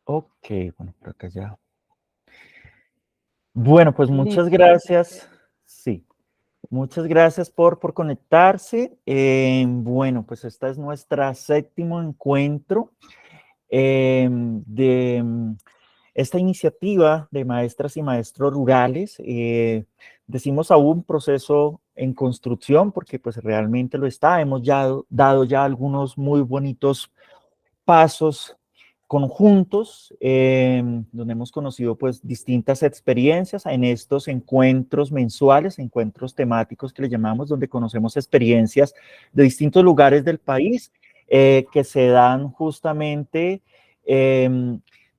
Ok, bueno, por acá ya. Bueno, pues muchas Listo. gracias. Sí, muchas gracias por conectarse. Bueno, pues esta es nuestra séptimo encuentro de esta iniciativa de maestras y maestros rurales. Decimos aún proceso en construcción porque pues realmente lo está. Hemos ya dado ya algunos muy bonitos pasos conjuntos, donde hemos conocido pues distintas experiencias en estos encuentros mensuales, encuentros temáticos que le llamamos, donde conocemos experiencias de distintos lugares del país que se dan justamente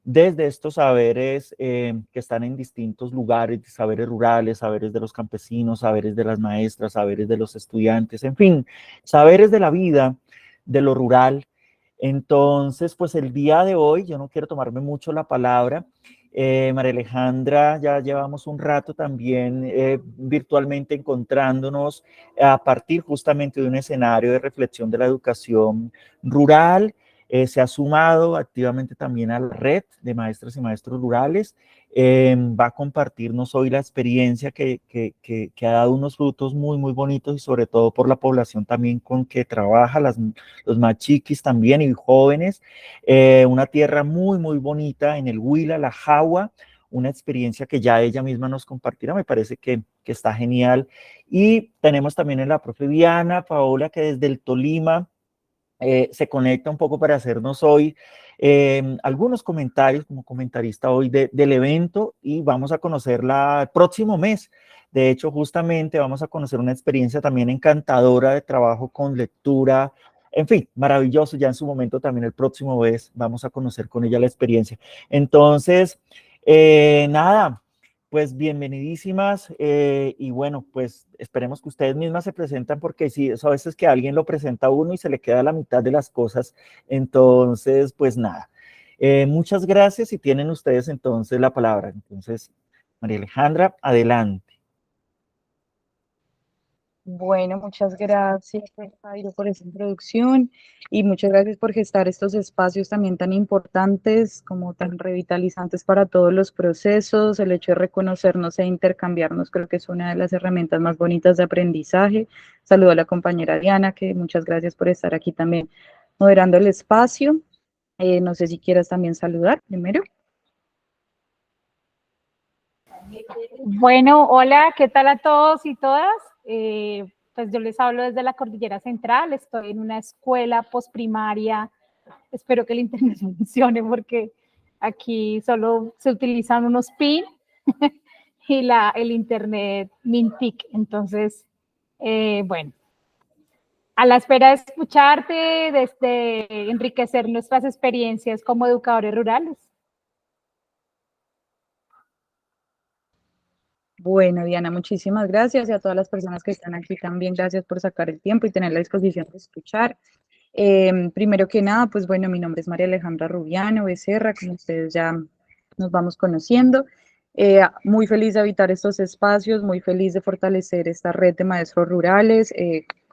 desde estos saberes que están en distintos lugares, saberes rurales, saberes de los campesinos, saberes de las maestras, saberes de los estudiantes, en fin, saberes de la vida, de lo rural. Entonces, pues el día de hoy, yo no quiero tomarme mucho la palabra. María Alejandra, ya llevamos un rato también virtualmente encontrándonos a partir justamente de un escenario de reflexión de la educación rural. Se ha sumado activamente también a la red de maestras y maestros rurales. Va a compartirnos hoy la experiencia que ha dado unos frutos muy, muy bonitos y sobre todo por la población también con que trabaja, los más chiquis también y jóvenes. Una tierra muy, muy bonita en el Huila, la Jagua, una experiencia que ya ella misma nos compartirá, me parece que está genial. Y tenemos también en la profe Diana Paola, que desde el Tolima se conecta un poco para hacernos hoy algunos comentarios como comentarista hoy del evento y vamos a conocerla el próximo mes. De hecho, justamente vamos a conocer una experiencia también encantadora de trabajo con lectura. En fin, maravilloso. Ya en su momento también el próximo mes vamos a conocer con ella la experiencia. Entonces, nada, pues bienvenidísimas y bueno, pues esperemos que ustedes mismas se presentan porque sí, eso a veces que alguien lo presenta a uno y se le queda la mitad de las cosas. Entonces, pues nada, muchas gracias y tienen ustedes entonces la palabra. Entonces, María Alejandra, adelante. Bueno, muchas gracias, Jairo, por esa introducción y muchas gracias por gestar estos espacios también tan importantes, como tan revitalizantes para todos los procesos. El hecho de reconocernos e intercambiarnos creo que es una de las herramientas más bonitas de aprendizaje. Saludo a la compañera Diana, que muchas gracias por estar aquí también moderando el espacio. No sé si quieras también saludar primero. Bueno, hola, ¿qué tal a todos y todas? Pues yo les hablo desde la Cordillera Central, estoy en una escuela postprimaria, espero que el internet funcione porque aquí solo se utilizan unos PIN y el internet Mintic, entonces, bueno, a la espera de escucharte, de enriquecer nuestras experiencias como educadores rurales. Bueno, Diana, muchísimas gracias y a todas las personas que están aquí también, gracias por sacar el tiempo y tener la disposición de escuchar. Primero que nada, pues bueno, mi nombre es María Alejandra Rubiano Becerra, como ustedes ya nos vamos conociendo. Muy feliz de habitar estos espacios, muy feliz de fortalecer esta red de maestros rurales,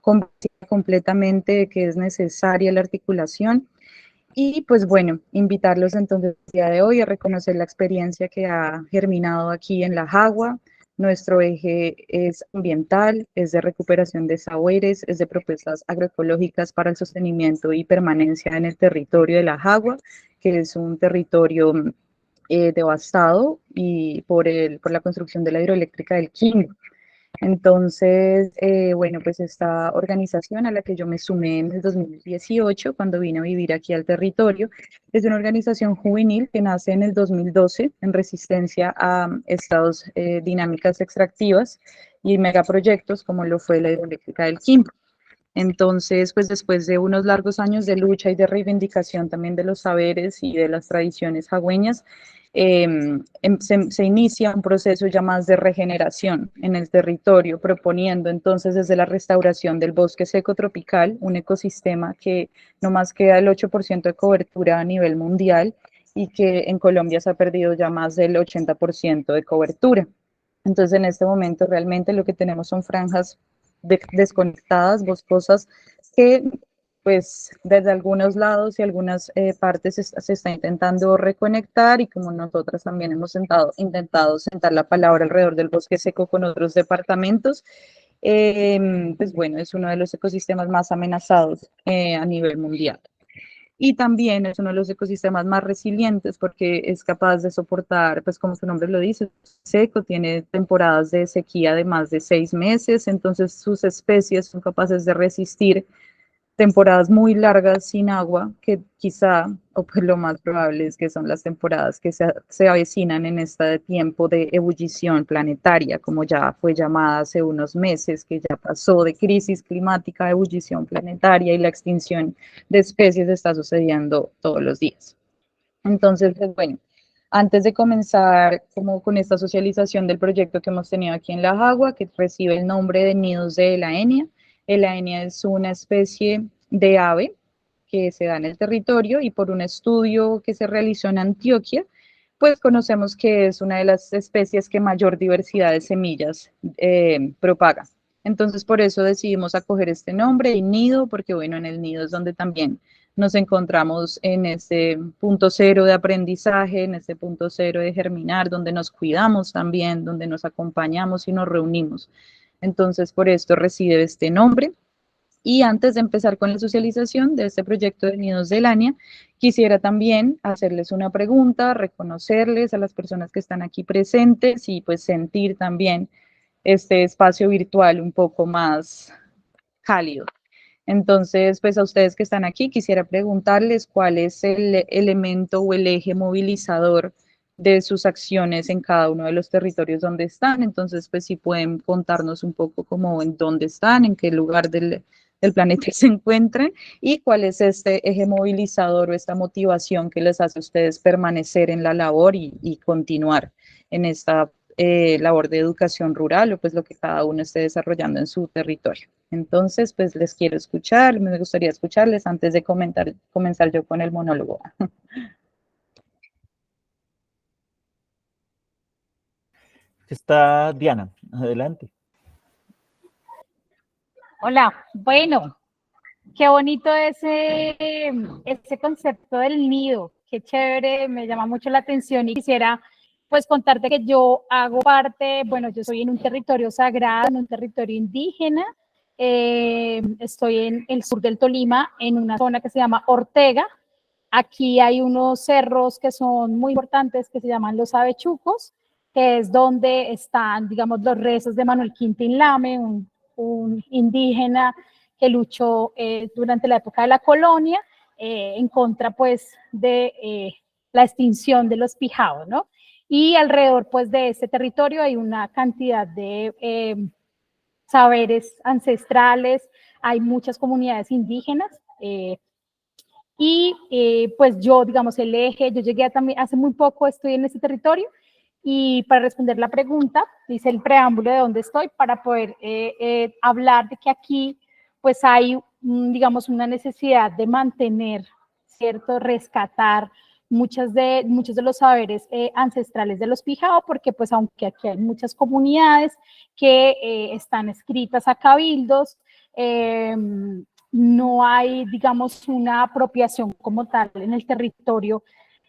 convencida completamente de que es necesaria la articulación. Y pues bueno, invitarlos entonces el día de hoy a reconocer la experiencia que ha germinado aquí en La Jagua. Nuestro eje es ambiental, es de recuperación de saberes, es de propuestas agroecológicas para el sostenimiento y permanencia en el territorio de La Jagua, que es un territorio devastado y por la construcción de la hidroeléctrica del Quimbo. Entonces, bueno, pues esta organización a la que yo me sumé en el 2018, cuando vine a vivir aquí al territorio, es una organización juvenil que nace en el 2012 en resistencia a estados dinámicas extractivas y megaproyectos como lo fue la hidroeléctrica del Quimbo. Entonces, pues después de unos largos años de lucha y de reivindicación también de los saberes y de las tradiciones jagüeñas, se inicia un proceso ya más de regeneración en el territorio, proponiendo entonces desde la restauración del bosque seco tropical, un ecosistema que no más queda el 8% de cobertura a nivel mundial y que en Colombia se ha perdido ya más del 80% de cobertura. Entonces, en este momento realmente lo que tenemos son franjas desconectadas, boscosas, que pues desde algunos lados y algunas partes se está intentando reconectar y como nosotras también hemos intentado sentar la palabra alrededor del bosque seco con otros departamentos, pues bueno, es uno de los ecosistemas más amenazados a nivel mundial. Y también es uno de los ecosistemas más resilientes porque es capaz de soportar, pues como su nombre lo dice, seco, tiene temporadas de sequía de más de 6 meses, entonces sus especies son capaces de resistir temporadas muy largas sin agua, que quizá, o pues lo más probable es que son las temporadas que se avecinan en este tiempo de ebullición planetaria, como ya fue llamada hace unos meses, que ya pasó de crisis climática a ebullición planetaria y la extinción de especies está sucediendo todos los días. Entonces, pues bueno, antes de comenzar como con esta socialización del proyecto que hemos tenido aquí en La Jagua, que recibe el nombre de Nidos de Elaenia. Elaenia es una especie de ave que se da en el territorio y por un estudio que se realizó en Antioquia, pues conocemos que es una de las especies que mayor diversidad de semillas propaga. Entonces, por eso decidimos acoger este nombre y nido, porque bueno, en el nido es donde también nos encontramos en este punto cero de aprendizaje, en este punto cero de germinar, donde nos cuidamos también, donde nos acompañamos y nos reunimos. Entonces, por esto recibe este nombre. Y antes de empezar con la socialización de este proyecto de Nidos de Elania, quisiera también hacerles una pregunta, reconocerles a las personas que están aquí presentes y pues sentir también este espacio virtual un poco más cálido. Entonces, pues a ustedes que están aquí, quisiera preguntarles cuál es el elemento o el eje movilizador de sus acciones en cada uno de los territorios donde están. Entonces, pues si pueden contarnos un poco como en dónde están, en qué lugar del planeta se encuentran y cuál es este eje movilizador o esta motivación que les hace a ustedes permanecer en la labor y continuar en esta labor de educación rural o pues lo que cada uno esté desarrollando en su territorio. Entonces, pues les quiero escuchar, me gustaría escucharles antes de comenzar yo con el monólogo. Está Diana, adelante. Hola, bueno, qué bonito ese concepto del nido, qué chévere, me llama mucho la atención y quisiera pues contarte que yo hago parte, bueno, yo soy en un territorio sagrado, en un territorio indígena, estoy en el sur del Tolima, en una zona que se llama Ortega. Aquí hay unos cerros que son muy importantes que se llaman los Avechucos, que es donde están, digamos, los restos de Manuel Quintín Lame, un indígena que luchó durante la época de la colonia en contra, pues, de la extinción de los pijaos, ¿no? Y alrededor, pues, de este territorio hay una cantidad de saberes ancestrales, hay muchas comunidades indígenas, y pues yo, digamos, el eje, yo llegué también hace muy poco, estoy en ese territorio y para responder la pregunta, hice el preámbulo de dónde estoy para poder hablar de que aquí pues hay, digamos, una necesidad de mantener, ¿cierto? Rescatar muchos de los saberes ancestrales de los Pijao, porque pues aunque aquí hay muchas comunidades que están escritas a cabildos, no hay, digamos, una apropiación como tal en el territorio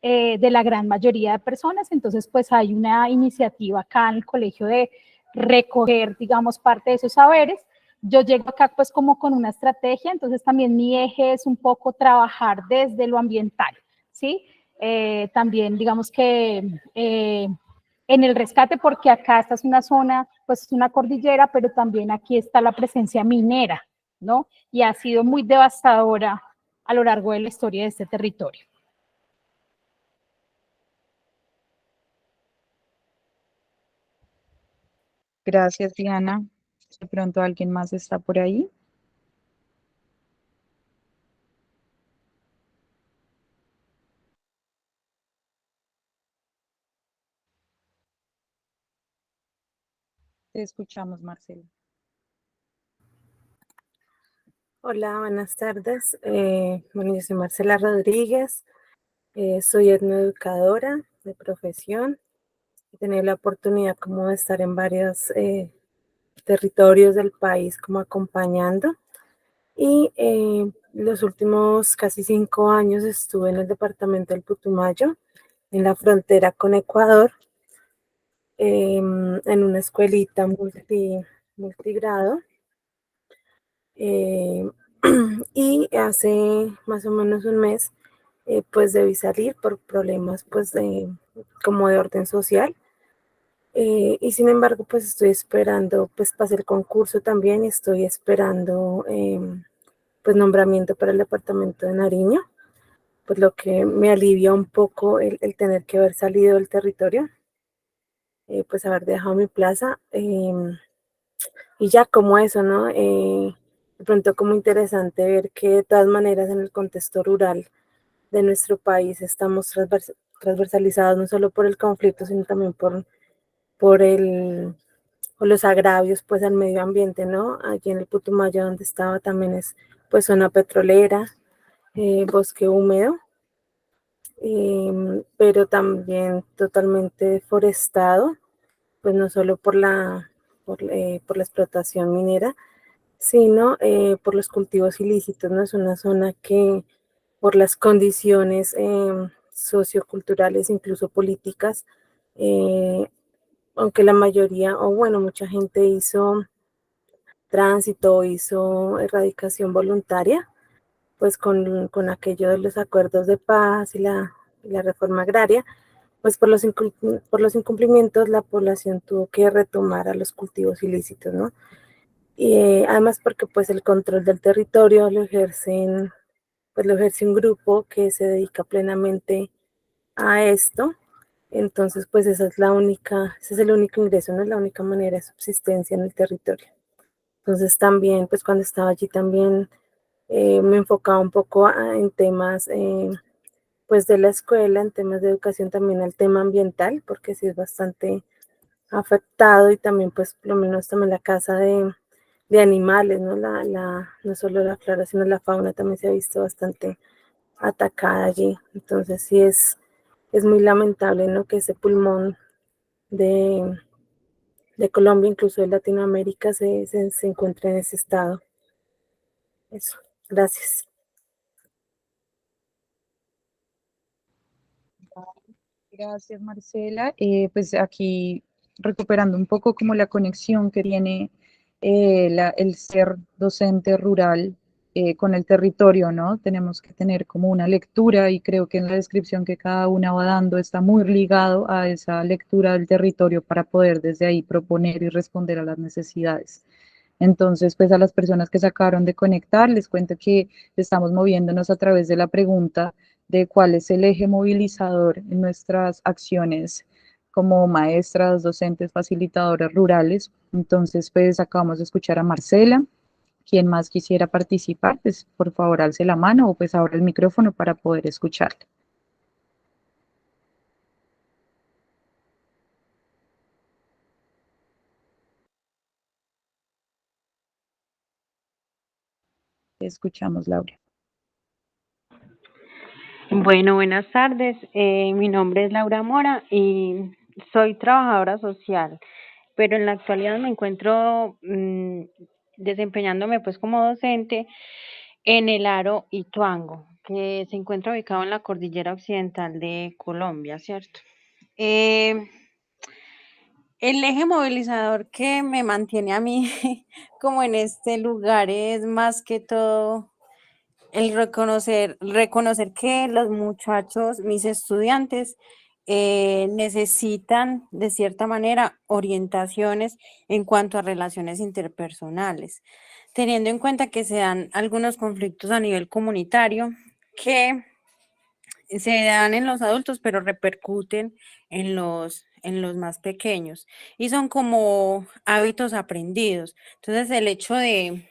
de la gran mayoría de personas. Entonces, pues hay una iniciativa acá en el colegio de recoger, digamos, parte de esos saberes. Yo llego acá pues como con una estrategia, entonces también mi eje es un poco trabajar desde lo ambiental, ¿sí? También digamos que en el rescate, porque acá esta es una zona, pues es una cordillera, pero también aquí está la presencia minera, ¿no? Y ha sido muy devastadora a lo largo de la historia de este territorio. Gracias, Diana. De pronto alguien más está por ahí. Te escuchamos, Marcela. Hola, buenas tardes. Bueno, yo soy Marcela Rodríguez, soy etnoeducadora de profesión. He tenido la oportunidad como de estar en varios territorios del país como acompañando. Y Los últimos casi 5 años estuve en el departamento del Putumayo, en la frontera con Ecuador, en una escuelita multigrado. Y hace más o menos un mes, pues debí salir por problemas pues como de orden social. Y sin embargo, pues estoy esperando, pues pasé el concurso también y estoy esperando pues nombramiento para el departamento de Nariño, pues lo que me alivia un poco el tener que haber salido del territorio, pues haber dejado mi plaza. Y ya como eso, ¿no? De pronto como interesante ver que de todas maneras en el contexto rural de nuestro país estamos transversalizados no solo por el conflicto, sino también por por los agravios pues al medio ambiente, ¿no? Allí en el Putumayo donde estaba también es pues zona petrolera, bosque húmedo, pero también totalmente deforestado, pues no solo por la explotación minera, sino por los cultivos ilícitos, ¿no? Es una zona que por las condiciones socioculturales, incluso políticas, eh, aunque la mayoría, o bueno, mucha gente hizo tránsito, hizo erradicación voluntaria, pues con aquello de los acuerdos de paz y la reforma agraria, pues por los incumplimientos la población tuvo que retomar a los cultivos ilícitos, ¿no? Y además porque pues el control del territorio pues lo ejerce un grupo que se dedica plenamente a esto. Entonces, pues ese es el único ingreso, no es la única manera de subsistencia en el territorio. Entonces también, pues cuando estaba allí también me enfocaba un poco en temas pues de la escuela, en temas de educación también al tema ambiental, porque sí es bastante afectado y también pues por lo menos también la casa de animales, ¿no? No solo la flora, sino la fauna también se ha visto bastante atacada allí. Entonces sí es muy lamentable, ¿no? Que ese pulmón de, de Colombia, incluso de Latinoamérica, se encuentre en ese estado. Eso, gracias. Gracias, Marcela. Pues aquí recuperando un poco como la conexión que tiene el ser docente rural con el territorio, ¿no? Tenemos que tener como una lectura y creo que en la descripción que cada una va dando está muy ligado a esa lectura del territorio para poder desde ahí proponer y responder a las necesidades. Entonces, pues a las personas que sacaron de conectar, les cuento que estamos moviéndonos a través de la pregunta de cuál es el eje movilizador en nuestras acciones como maestras, docentes, facilitadoras rurales. Entonces, pues acabamos de escuchar a Marcela. Quien más quisiera participar, pues por favor alce la mano o pues abra el micrófono para poder escucharla. Te escuchamos, Laura. Bueno, buenas tardes. Mi nombre es Laura Mora y soy trabajadora social, pero en la actualidad me encuentro desempeñándome pues como docente en el Aro Ituango, que se encuentra ubicado en la cordillera occidental de Colombia, ¿cierto? Eh, el eje movilizador que me mantiene a mí como en este lugar es más que todo el reconocer que los muchachos, mis estudiantes, necesitan de cierta manera orientaciones en cuanto a relaciones interpersonales, teniendo en cuenta que se dan algunos conflictos a nivel comunitario que se dan en los adultos, pero repercuten en los más pequeños y son como hábitos aprendidos. Entonces, el hecho de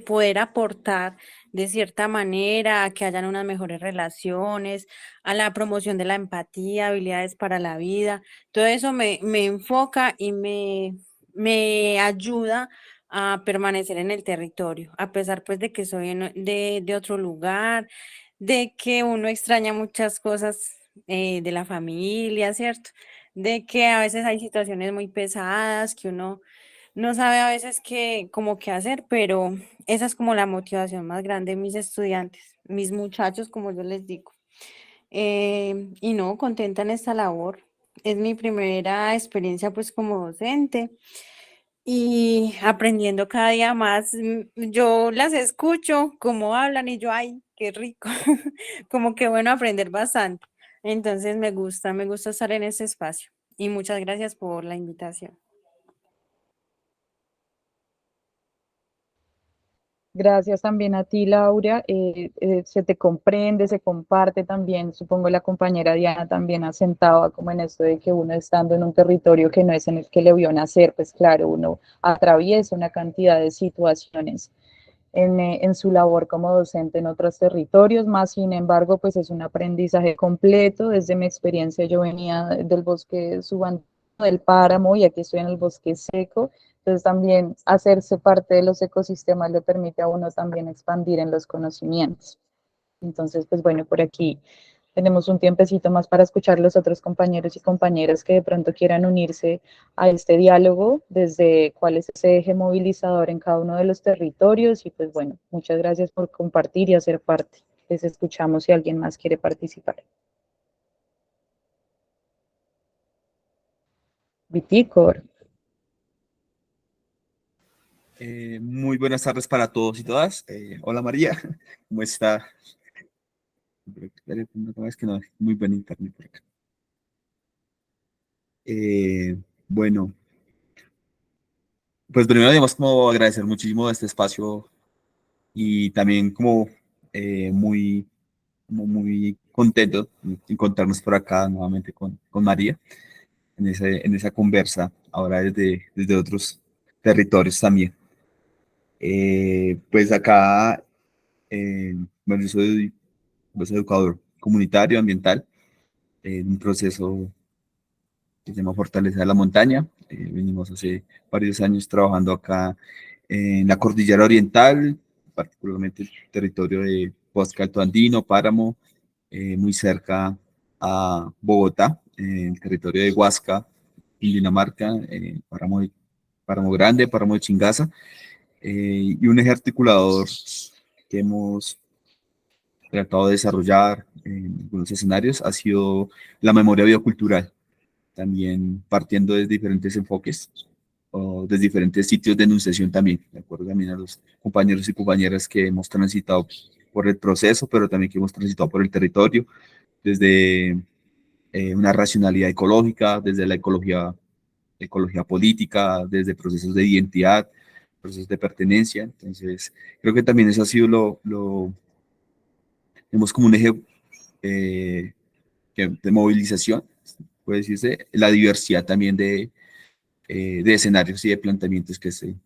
poder aportar de cierta manera a que hayan unas mejores relaciones, a la promoción de la empatía, habilidades para la vida, todo eso me enfoca y me ayuda a permanecer en el territorio, a pesar pues de que soy de otro lugar, de que uno extraña muchas cosas de la familia, ¿cierto? De que a veces hay situaciones muy pesadas que uno no sabe a veces como qué hacer, pero esa es como la motivación más grande de mis estudiantes, mis muchachos, como yo les digo. Y no, contenta en esta labor. Es mi primera experiencia pues como docente y aprendiendo cada día más. Yo las escucho, cómo hablan y yo, ay, qué rico, como que bueno aprender bastante. Entonces me gusta estar en ese espacio y muchas gracias por la invitación. Gracias también a ti, Laura. Se te comprende, se comparte también. Supongo la compañera Diana también asentaba como en esto de que uno estando en un territorio que no es en el que le vio nacer, pues claro, uno atraviesa una cantidad de situaciones en su labor como docente en otros territorios, más sin embargo, pues es un aprendizaje completo. Desde mi experiencia, yo venía del bosque subandino, del páramo, y aquí estoy en el bosque seco. Entonces también hacerse parte de los ecosistemas le permite a uno también expandir en los conocimientos. Entonces, pues bueno, por aquí tenemos un tiempecito más para escuchar los otros compañeros y compañeras que de pronto quieran unirse a este diálogo, desde cuál es ese eje movilizador en cada uno de los territorios. Y pues bueno, muchas gracias por compartir y hacer parte. Les escuchamos si alguien más quiere participar. Viticor. Muy buenas tardes para todos y todas. Hola María, ¿cómo está? Es que no, muy buen internet por acá. Bueno, pues primero digamos como agradecer muchísimo este espacio y también como muy contento de encontrarnos por acá nuevamente con María en esa conversa, ahora desde otros territorios también. Pues acá, bueno, yo soy pues, educador comunitario, ambiental, en un proceso que se llama Fortaleza de la Montaña. Venimos hace varios años trabajando acá en la Cordillera Oriental, particularmente el territorio de Bosque Alto Andino, Páramo, muy cerca a Bogotá, en el territorio de Huasca, Dinamarca, Páramo Grande, Páramo de Chingaza, y un eje articulador que hemos tratado de desarrollar en algunos escenarios ha sido la memoria biocultural, también partiendo de diferentes enfoques o de diferentes sitios de enunciación también, de acuerdo también a los compañeros y compañeras que hemos transitado por el proceso, pero también que hemos transitado por el territorio, desde una racionalidad ecológica, desde la ecología política, desde procesos de identidad, procesos de pertenencia. Entonces, creo que también eso ha sido vemos como un eje eh, de movilización, puede decirse, la diversidad también de escenarios y de planteamientos que se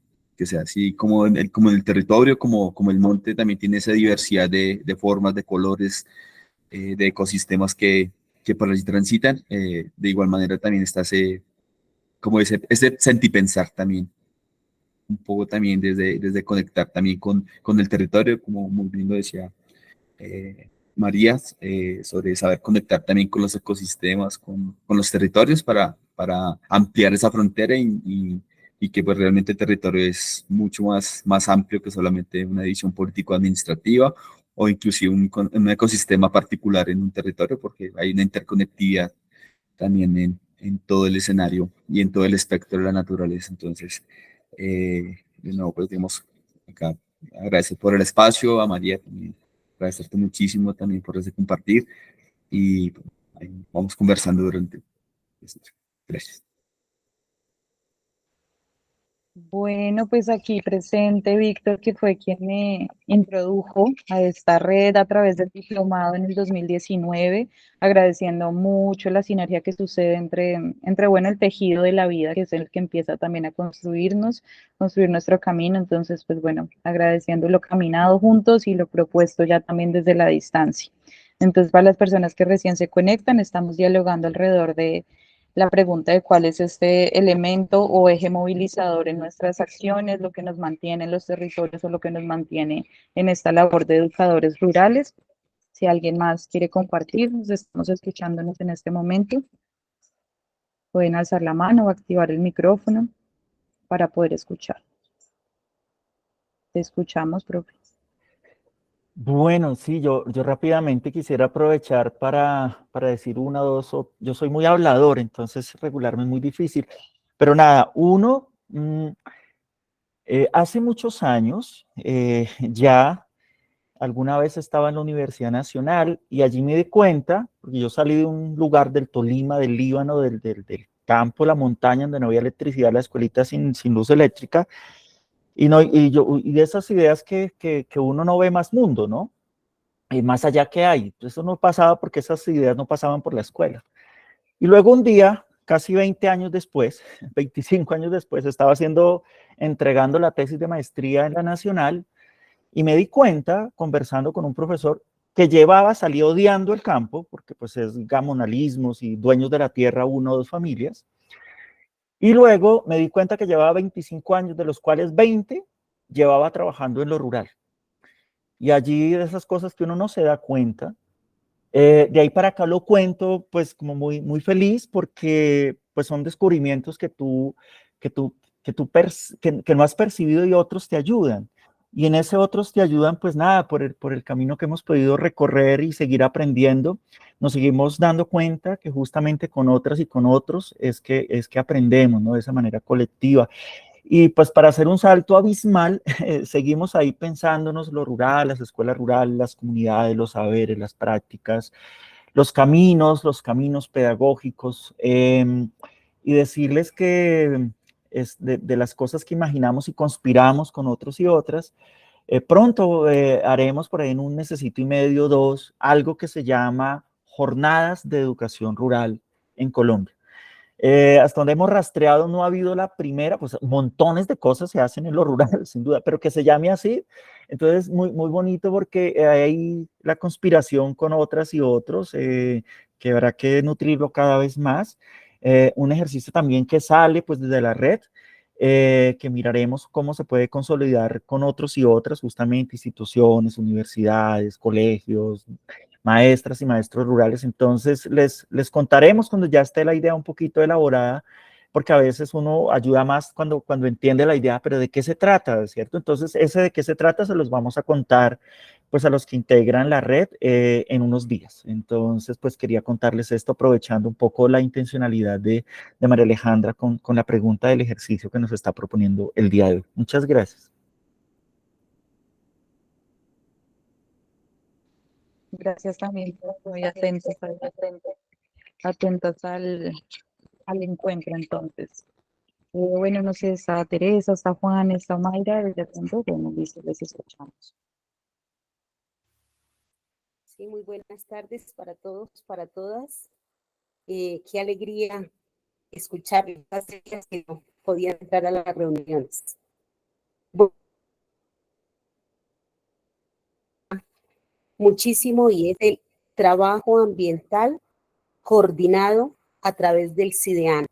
así como como en el territorio, como el monte también tiene esa diversidad de formas, de colores, de ecosistemas que por allí transitan. De igual manera también está como ese sentipensar también, un poco también desde conectar también con el territorio, como muy bien lo decía María, sobre saber conectar también con los ecosistemas, con los territorios para ampliar esa frontera y que pues realmente el territorio es mucho más amplio que solamente una división político-administrativa o inclusive un ecosistema particular en un territorio, porque hay una interconectividad también en todo el escenario y en todo el espectro de la naturaleza. Entonces, de nuevo, pues digamos, acá agradecer por el espacio, a María también, agradecerte muchísimo también por ese compartir y bueno, ahí vamos conversando durante. Gracias. Bueno, pues aquí presente Víctor, que fue quien me introdujo a esta red a través del diplomado en el 2019, agradeciendo mucho la sinergia que sucede entre bueno, el tejido de la vida, que es el que empieza también a construirnos, construir nuestro camino. Entonces, pues bueno, agradeciendo lo caminado juntos y lo propuesto ya también desde la distancia. Entonces, para las personas que recién se conectan, estamos dialogando alrededor de la pregunta de cuál es este elemento o eje movilizador en nuestras acciones, lo que nos mantiene en los territorios o lo que nos mantiene en esta labor de educadores rurales. Si alguien más quiere compartirnos, estamos escuchándonos en este momento. Pueden alzar la mano o activar el micrófono para poder escuchar. Te escuchamos, profe. Bueno, sí, yo rápidamente quisiera aprovechar para decir una o dos, yo soy muy hablador, entonces regularme es muy difícil, pero nada, hace muchos años ya alguna vez estaba en la Universidad Nacional y allí me di cuenta, porque yo salí de un lugar del Tolima, del Líbano, del campo, la montaña, donde no había electricidad, la escuelita sin luz eléctrica, y de esas ideas que uno no ve más mundo, ¿no? Y más allá que hay. Eso no pasaba porque esas ideas no pasaban por la escuela. Y luego un día, casi 20 años después, 25 años después, estaba entregando la tesis de maestría en la Nacional y me di cuenta, conversando con un profesor, que salía odiando el campo, porque pues es gamonalismos y dueños de la tierra, una o dos familias. Y luego me di cuenta que llevaba 25 años, de los cuales 20 llevaba trabajando en lo rural. Y allí de esas cosas que uno no se da cuenta. De ahí para acá lo cuento pues como muy feliz porque pues son descubrimientos que tú, que no has percibido y otros te ayudan. Y en ese otros te ayudan pues nada, por el camino que hemos podido recorrer y seguir aprendiendo, nos seguimos dando cuenta que justamente con otras y con otros es que aprendemos, ¿no? De esa manera colectiva. Y pues para hacer un salto abismal, seguimos ahí pensándonos lo rural, las escuelas rurales, las comunidades, los saberes, las prácticas, los caminos pedagógicos, y decirles que es de las cosas que imaginamos y conspiramos con otros y otras, pronto haremos por ahí en un mesecito y medio, dos, algo que se llama Jornadas de Educación Rural en Colombia. Hasta donde hemos rastreado no ha habido la primera, pues montones de cosas se hacen en lo rural, sin duda, pero que se llame así. Entonces, muy bonito porque hay la conspiración con otras y otros, que habrá que nutrirlo cada vez más. Un ejercicio también que sale pues desde la red, que miraremos cómo se puede consolidar con otros y otras, justamente instituciones, universidades, colegios, maestras y maestros rurales. Entonces, les contaremos cuando ya esté la idea un poquito elaborada, porque a veces uno ayuda más cuando entiende la idea, pero ¿de qué se trata? ¿Cierto? Entonces, ese de qué se trata se los vamos a contar pues a los que integran la red en unos días. Entonces, pues quería contarles esto aprovechando un poco la intencionalidad de María Alejandra con la pregunta del ejercicio que nos está proponiendo el día de hoy. Muchas gracias. Gracias también, muy atentos, atentos al encuentro entonces. Bueno, no sé, está Teresa, está Juan, está Mayra, de pronto, bueno, listo, les escuchamos. Sí, muy buenas tardes para todos, para todas. Qué alegría escucharles, hace días que no podía entrar a las reuniones. Muchísimo y es el trabajo ambiental coordinado a través del CIDEAN,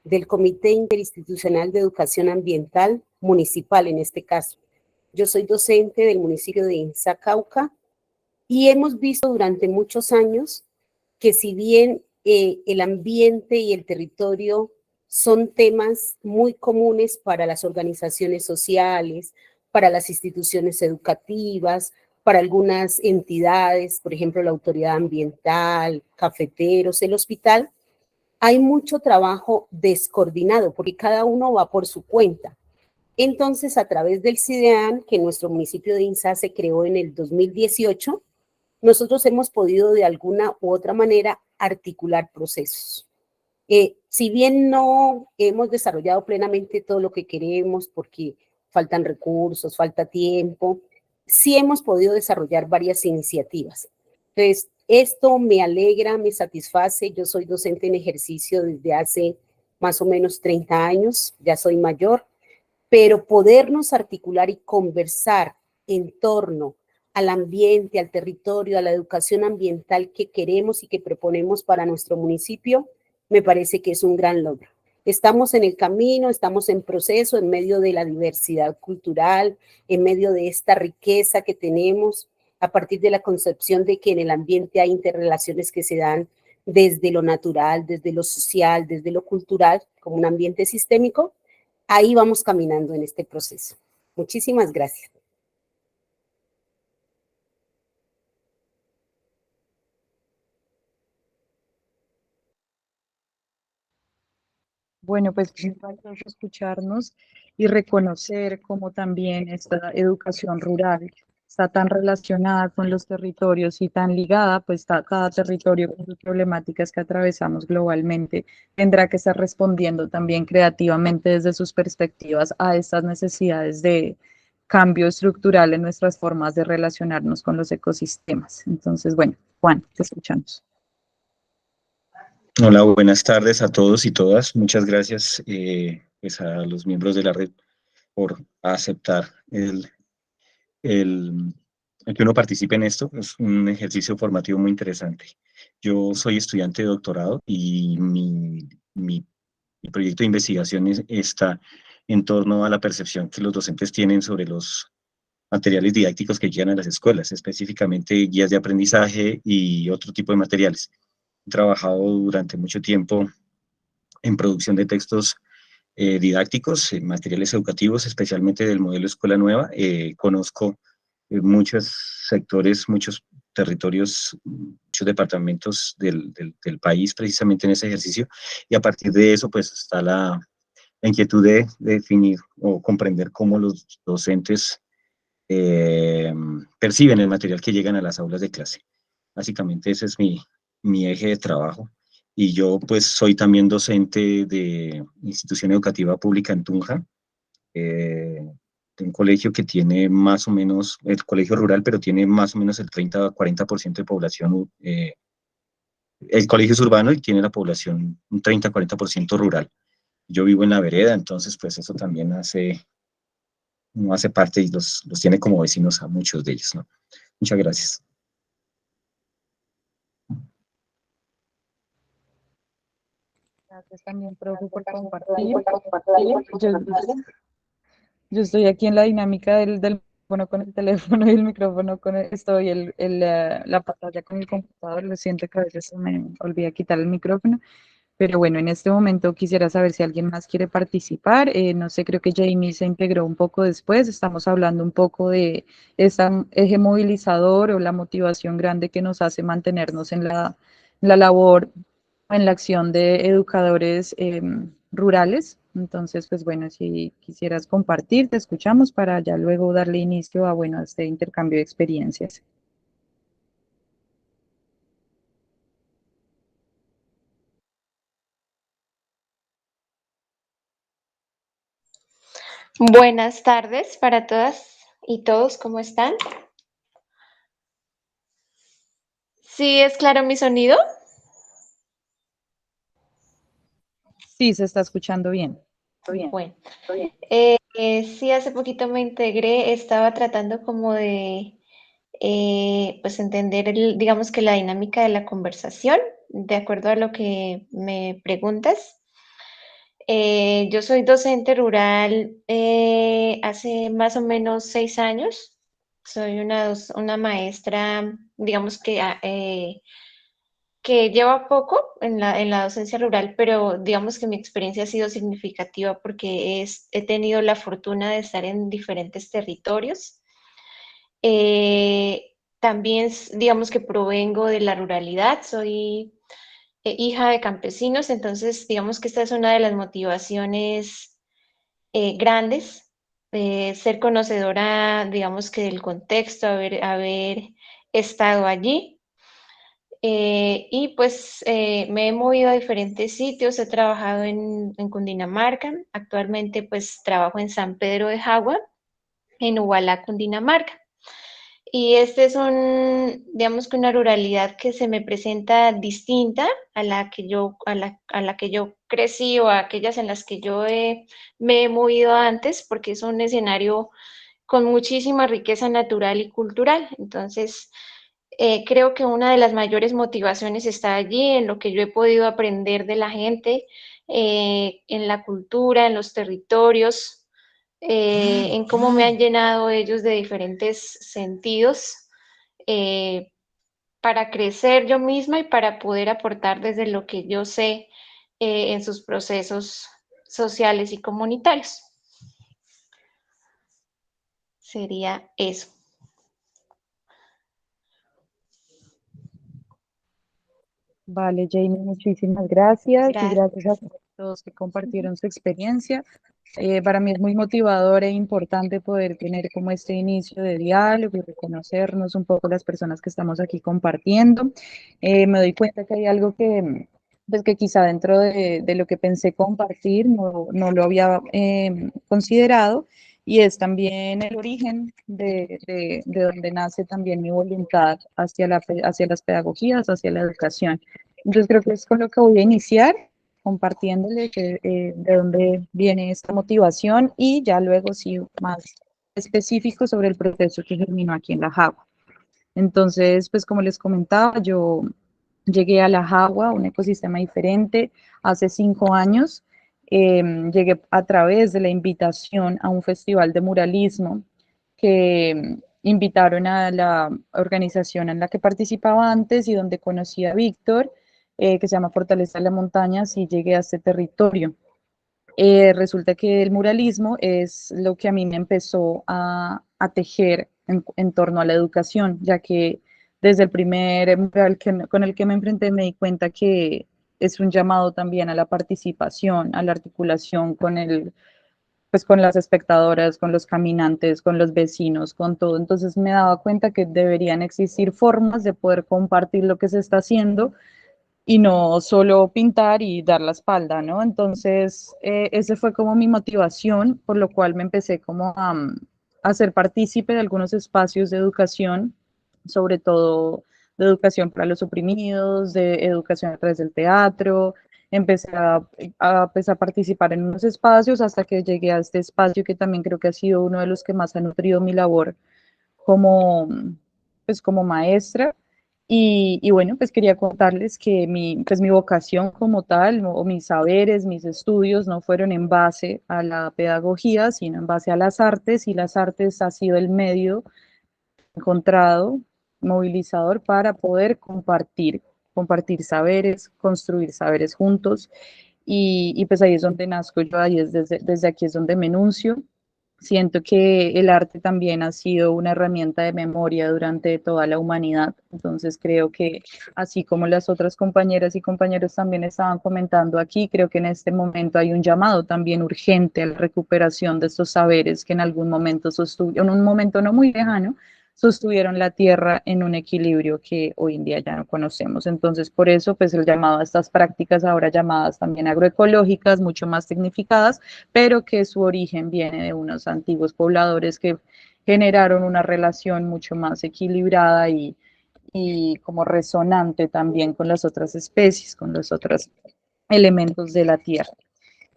del Comité Interinstitucional de Educación Ambiental Municipal en este caso. Yo soy docente del municipio de Insa, Cauca, y hemos visto durante muchos años que si bien el ambiente y el territorio son temas muy comunes para las organizaciones sociales, para las instituciones educativas, para algunas entidades, por ejemplo, la autoridad ambiental, cafeteros, el hospital, hay mucho trabajo descoordinado porque cada uno va por su cuenta. Entonces, a través del CIDEAN, que nuestro municipio de Insa se creó en el 2018, nosotros hemos podido de alguna u otra manera articular procesos. Si bien no hemos desarrollado plenamente todo lo que queremos porque faltan recursos, falta tiempo, sí hemos podido desarrollar varias iniciativas. Entonces, esto me alegra, me satisface. Yo soy docente en ejercicio desde hace más o menos 30 años, ya soy mayor, pero podernos articular y conversar en torno al ambiente, al territorio, a la educación ambiental que queremos y que proponemos para nuestro municipio, me parece que es un gran logro. Estamos en el camino, estamos en proceso, en medio de la diversidad cultural, en medio de esta riqueza que tenemos, a partir de la concepción de que en el ambiente hay interrelaciones que se dan desde lo natural, desde lo social, desde lo cultural, como un ambiente sistémico. ahí vamos caminando en este proceso. Muchísimas gracias. Bueno, pues es valioso escucharnos y reconocer cómo también esta educación rural está tan relacionada con los territorios y tan ligada, pues cada territorio con sus problemáticas que atravesamos globalmente tendrá que estar respondiendo también creativamente desde sus perspectivas a estas necesidades de cambio estructural en nuestras formas de relacionarnos con los ecosistemas. Entonces, bueno, Juan, te escuchamos. Hola, buenas tardes a todos y todas. Muchas gracias pues a los miembros de la red por aceptar el que uno participe en esto. Es un ejercicio formativo muy interesante. Yo soy estudiante de doctorado y mi proyecto de investigación está en torno a la percepción que los docentes tienen sobre los materiales didácticos que llegan a las escuelas, específicamente guías de aprendizaje y otro tipo de materiales. He trabajado durante mucho tiempo en producción de textos didácticos, materiales educativos, especialmente del modelo Escuela Nueva. Conozco muchos sectores, muchos territorios, muchos departamentos del país precisamente en ese ejercicio, y a partir de eso pues está la inquietud de definir o comprender cómo los docentes perciben el material que llegan a las aulas de clase. Básicamente ese es mi eje de trabajo. Y yo pues soy también docente de institución educativa pública en Tunja, de un colegio que tiene más o menos, el colegio rural, pero tiene más o menos el 30-40% de población. El colegio es urbano y tiene la población un 30-40% rural. Yo vivo en la vereda, entonces pues eso también no hace parte y los tiene como vecinos a muchos de ellos, ¿no? Muchas gracias. Gracias también, profe, por compartir. Yo, yo estoy aquí en la dinámica del micrófono con el teléfono y el micrófono con la pantalla con el computador. Lo siento que a veces se me olvida quitar el micrófono. Pero bueno, en este momento quisiera saber si alguien más quiere participar. No sé, creo que Jamie se integró un poco después. Estamos hablando un poco de ese eje movilizador o la motivación grande que nos hace mantenernos en la labor, en la acción de educadores rurales. Entonces, pues bueno, si quisieras compartir, te escuchamos para ya luego darle inicio a, bueno, a este intercambio de experiencias. Buenas tardes para todas y todos, ¿cómo están? ¿Sí es claro mi sonido? Sí, se está escuchando bien. Bueno, sí, hace poquito me integré, estaba tratando como de pues entender, digamos que la dinámica de la conversación, de acuerdo a lo que me preguntas. Yo soy docente rural hace más o menos 6 años. Soy una maestra, digamos que lleva poco en la docencia rural, pero digamos que mi experiencia ha sido significativa porque he tenido la fortuna de estar en diferentes territorios. También, digamos que provengo de la ruralidad, soy hija de campesinos, entonces digamos que esta es una de las motivaciones grandes, ser conocedora, digamos que del contexto, haber estado allí. Y pues me he movido a diferentes sitios, he trabajado en Cundinamarca, actualmente pues trabajo en San Pedro de Jagua, en Ubalá, Cundinamarca. Y este es digamos que una ruralidad que se me presenta distinta a la que a la que yo crecí o a aquellas en las que me he movido antes, porque es un escenario con muchísima riqueza natural y cultural. Entonces, creo que una de las mayores motivaciones está allí, en lo que yo he podido aprender de la gente, en la cultura, en los territorios, en cómo me han llenado ellos de diferentes sentidos para crecer yo misma y para poder aportar desde lo que yo sé en sus procesos sociales y comunitarios. Sería eso. Vale, Jamie, muchísimas gracias y Gracias. gracias a todos que compartieron su experiencia. Para mí es muy motivador e importante poder tener como este inicio de diálogo y reconocernos un poco las personas que estamos aquí compartiendo. Me doy cuenta que hay algo que, pues que quizá dentro de lo que pensé compartir no lo había considerado, y es también el origen de donde nace también mi voluntad hacia las pedagogías, hacia la educación. Entonces creo que es con lo que voy a iniciar, compartiéndole de dónde viene esta motivación, y ya luego sí más específico sobre el proceso que germinó aquí en La Jagua. Entonces, pues como les comentaba, yo llegué a La Jagua, un ecosistema diferente, hace 5 años. Llegué a través de la invitación a un festival de muralismo que invitaron a la organización en la que participaba antes y donde conocí a Víctor, que se llama Fortaleza de las Montañas, y llegué a este territorio. Resulta que el muralismo es lo que a mí me empezó a tejer en torno a la educación, ya que desde el primer mural con el que me enfrenté me di cuenta que es un llamado también a la participación, a la articulación pues con las espectadoras, con los caminantes, con los vecinos, con todo. Entonces me daba cuenta que deberían existir formas de poder compartir lo que se está haciendo y no solo pintar y dar la espalda, ¿no? Entonces, ese fue como mi motivación, por lo cual me empecé como a ser partícipe de algunos espacios de educación, sobre todo de educación para los oprimidos, de educación a través del teatro. Empecé pues, a participar en unos espacios hasta que llegué a este espacio que también creo que ha sido uno de los que más ha nutrido mi labor como, pues, como maestra. Y bueno, pues quería contarles que pues mi vocación como tal, o mis saberes, mis estudios, no fueron en base a la pedagogía, sino en base a las artes, y las artes ha sido el medio encontrado, movilizador, para poder compartir saberes, construir saberes juntos. Y pues ahí es donde nazco yo, ahí es desde aquí es donde me enuncio. Siento que el arte también ha sido una herramienta de memoria durante toda la humanidad. Entonces creo que, así como las otras compañeras y compañeros también estaban comentando aquí, creo que en este momento hay un llamado también urgente a la recuperación de estos saberes que en algún momento en un momento no muy lejano, sostuvieron la tierra en un equilibrio que hoy en día ya no conocemos. Entonces, por eso, pues el llamado a estas prácticas ahora llamadas también agroecológicas, mucho más tecnificadas, pero que su origen viene de unos antiguos pobladores que generaron una relación mucho más equilibrada y como resonante también con las otras especies, con los otros elementos de la tierra.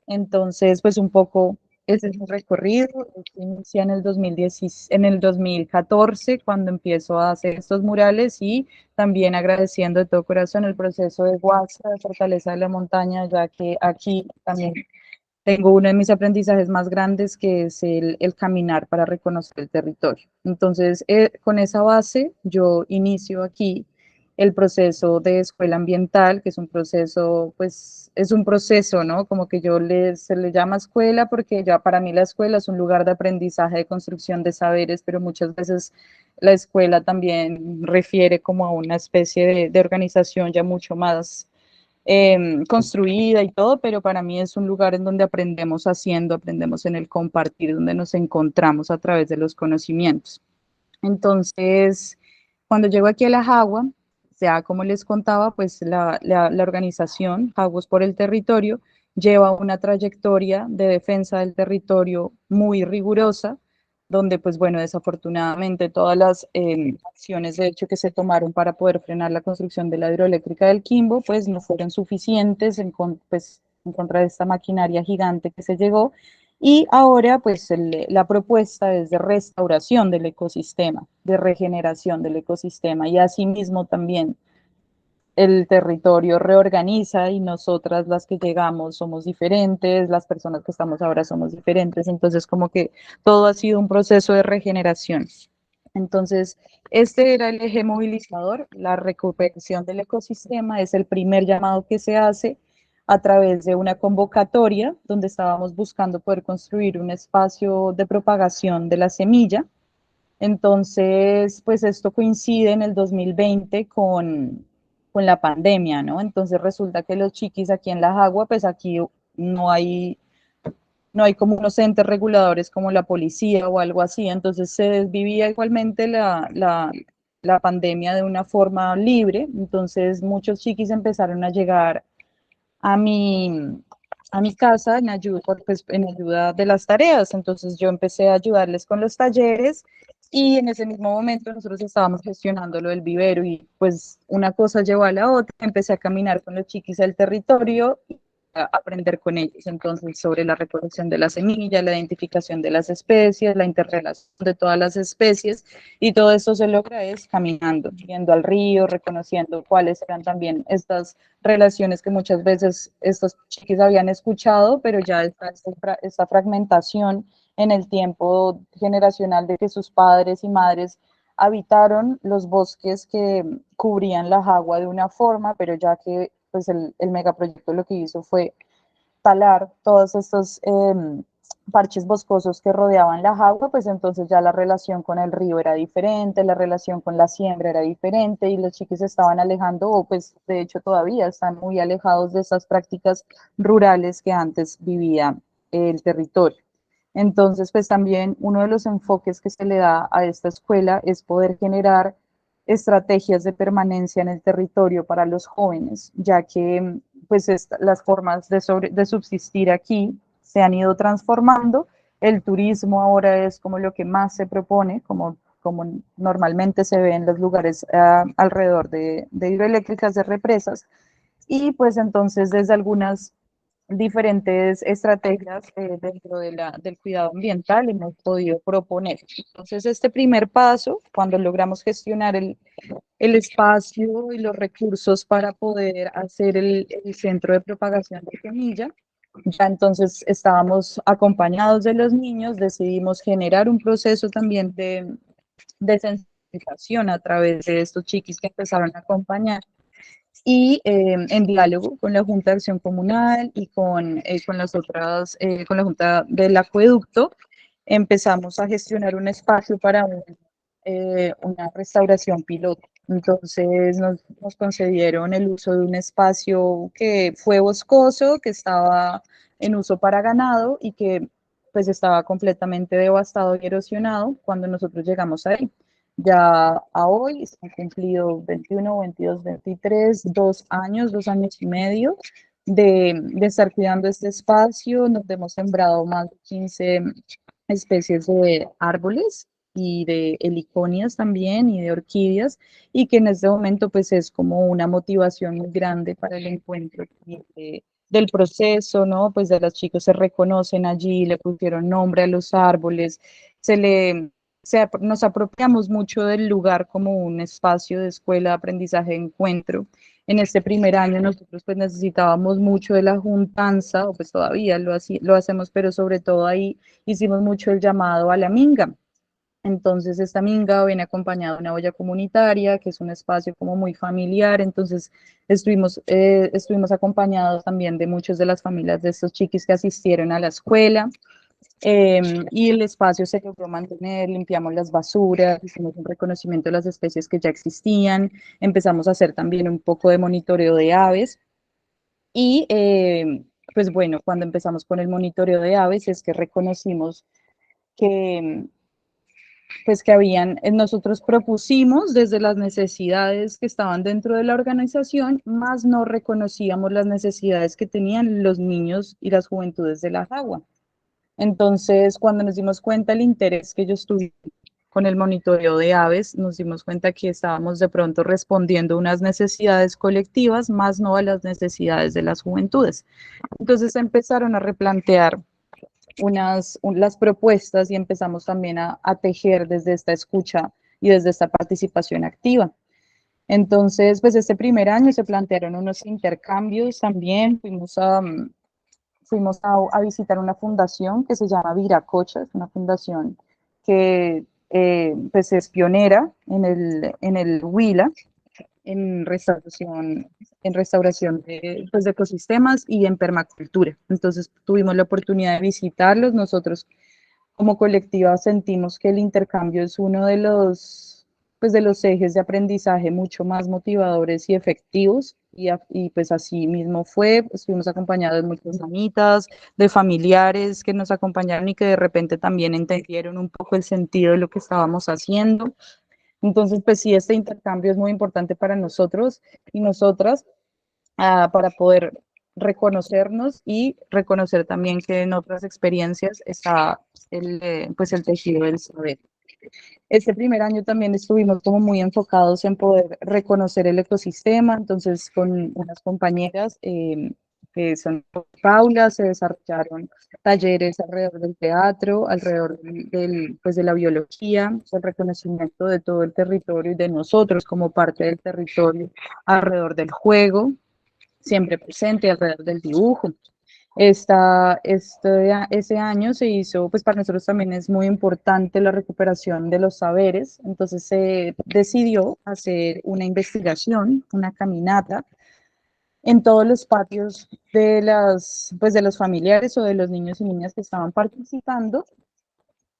Entonces, pues un poco ese es mi recorrido. Inicia en el 2010, en el 2014, cuando empiezo a hacer estos murales, y también agradeciendo de todo corazón el proceso de Huasca, de Fortaleza de la Montaña, ya que aquí también tengo uno de mis aprendizajes más grandes, que es el caminar para reconocer el territorio. Entonces, con esa base, yo inicio aquí el proceso de escuela ambiental, que es un proceso, pues, es un proceso, ¿no? Como que se le llama escuela porque ya para mí la escuela es un lugar de aprendizaje, de construcción de saberes, pero muchas veces la escuela también refiere como a una especie de organización ya mucho más construida y todo, pero para mí es un lugar en donde aprendemos haciendo, aprendemos en el compartir, donde nos encontramos a través de los conocimientos. Entonces, cuando llego aquí a La Jagua, ya como les contaba, pues la organización Jaguas por el Territorio lleva una trayectoria de defensa del territorio muy rigurosa, donde pues bueno, desafortunadamente todas las acciones de hecho que se tomaron para poder frenar la construcción de la hidroeléctrica del Quimbo, pues no fueron suficientes pues, en contra de esta maquinaria gigante que se llegó. Y ahora, pues, la propuesta es de restauración del ecosistema, de regeneración del ecosistema, y asimismo también el territorio reorganiza, y nosotras las que llegamos somos diferentes, las personas que estamos ahora somos diferentes, entonces como que todo ha sido un proceso de regeneración. Entonces, este era el eje movilizador, la recuperación del ecosistema, es el primer llamado que se hace a través de una convocatoria donde estábamos buscando poder construir un espacio de propagación de la semilla. Entonces, pues esto coincide en el 2020 con la pandemia, ¿no? Entonces resulta que los chiquis aquí en La Jagua, pues aquí no hay, no hay como unos entes reguladores como la policía o algo así, entonces se desvivía igualmente la pandemia de una forma libre, entonces muchos chiquis empezaron a llegar a a mi casa en ayuda, pues, en ayuda de las tareas. Entonces yo empecé a ayudarles con los talleres y en ese mismo momento nosotros estábamos gestionando lo del vivero y pues una cosa llevó a la otra. Empecé a caminar con los chiquis del territorio y a aprender con ellos. Entonces sobre la recolección de la semilla, la identificación de las especies, la interrelación de todas las especies y todo esto se logra es caminando, yendo al río, reconociendo cuáles eran también estas relaciones que muchas veces estos chiquis habían escuchado, pero ya está esta fragmentación en el tiempo generacional de que sus padres y madres habitaron los bosques que cubrían la Jagua de una forma, pero ya que pues el megaproyecto lo que hizo fue talar todos estos parches boscosos que rodeaban la Jagua, pues entonces ya la relación con el río era diferente, la relación con la siembra era diferente y los chiquis se estaban alejando, o pues de hecho todavía están muy alejados de esas prácticas rurales que antes vivía el territorio. Entonces, pues también uno de los enfoques que se le da a esta escuela es poder generar estrategias de permanencia en el territorio para los jóvenes, ya que pues las formas de subsistir aquí se han ido transformando. El turismo ahora es como lo que más se propone, como normalmente se ve en los lugares alrededor de hidroeléctricas, de represas, y pues entonces desde algunas diferentes estrategias dentro del cuidado ambiental hemos podido proponer. Entonces, este primer paso, cuando logramos gestionar el espacio y los recursos para poder hacer el centro de propagación de semilla, ya entonces estábamos acompañados de los niños, decidimos generar un proceso también de sensibilización a través de estos chiquis que empezaron a acompañar y en diálogo con la Junta de Acción Comunal y con las otras, con la Junta del Acueducto, empezamos a gestionar un espacio para una restauración piloto. Entonces nos concedieron el uso de un espacio que fue boscoso, que estaba en uso para ganado y que pues estaba completamente devastado y erosionado cuando nosotros llegamos ahí. Ya a hoy se han cumplido 21, 22, 23, 2 años, 2 años y medio de estar cuidando este espacio. Nos hemos sembrado más de 15 especies de árboles y de heliconias también y de orquídeas y que en este momento pues es como una motivación muy grande para el encuentro del proceso, ¿no? Pues de los chicos se reconocen allí, le pusieron nombre a los árboles, nos apropiamos mucho del lugar como un espacio de escuela, aprendizaje, de encuentro. En este primer año nosotros pues necesitábamos mucho de la juntanza, o pues todavía lo hacemos, pero sobre todo ahí hicimos mucho el llamado a la minga. Entonces esta minga viene acompañada de una olla comunitaria, que es un espacio como muy familiar, entonces estuvimos acompañados también de muchas de las familias de estos chiquis que asistieron a la escuela. Y el espacio se logró mantener, limpiamos las basuras, hicimos un reconocimiento de las especies que ya existían, empezamos a hacer también un poco de monitoreo de aves y pues bueno, cuando empezamos con el monitoreo de aves es que reconocimos que pues que nosotros propusimos desde las necesidades que estaban dentro de la organización, más no reconocíamos las necesidades que tenían los niños y las juventudes de la Jagua. Entonces, cuando nos dimos cuenta el interés que ellos tuvieron con el monitoreo de aves, nos dimos cuenta que estábamos de pronto respondiendo a unas necesidades colectivas, más no a las necesidades de las juventudes. Entonces empezaron a replantear las propuestas y empezamos también a tejer desde esta escucha y desde esta participación activa. Entonces, pues este primer año se plantearon unos intercambios también, fuimos a visitar una fundación que se llama Viracocha, es una fundación que pues es pionera en el Huila en restauración de, pues, de ecosistemas y en permacultura. Entonces tuvimos la oportunidad de visitarlos. Nosotros como colectiva sentimos que el intercambio es uno pues, de los ejes de aprendizaje mucho más motivadores y efectivos. Y pues así mismo fue, estuvimos acompañados de muchas amitas, de familiares que nos acompañaron y que de repente también entendieron un poco el sentido de lo que estábamos haciendo. Entonces, pues sí, este intercambio es muy importante para nosotros y nosotras, para poder reconocernos y reconocer también que en otras experiencias está pues el tejido del saber. Este primer año también estuvimos como muy enfocados en poder reconocer el ecosistema, entonces con unas compañeras que son Paula, se desarrollaron talleres alrededor del teatro, alrededor pues de la biología, el reconocimiento de todo el territorio y de nosotros como parte del territorio alrededor del juego, siempre presente, alrededor del dibujo. Ese año se hizo, pues para nosotros también es muy importante la recuperación de los saberes, entonces se decidió hacer una investigación, una caminata en todos los patios pues de los familiares o de los niños y niñas que estaban participando.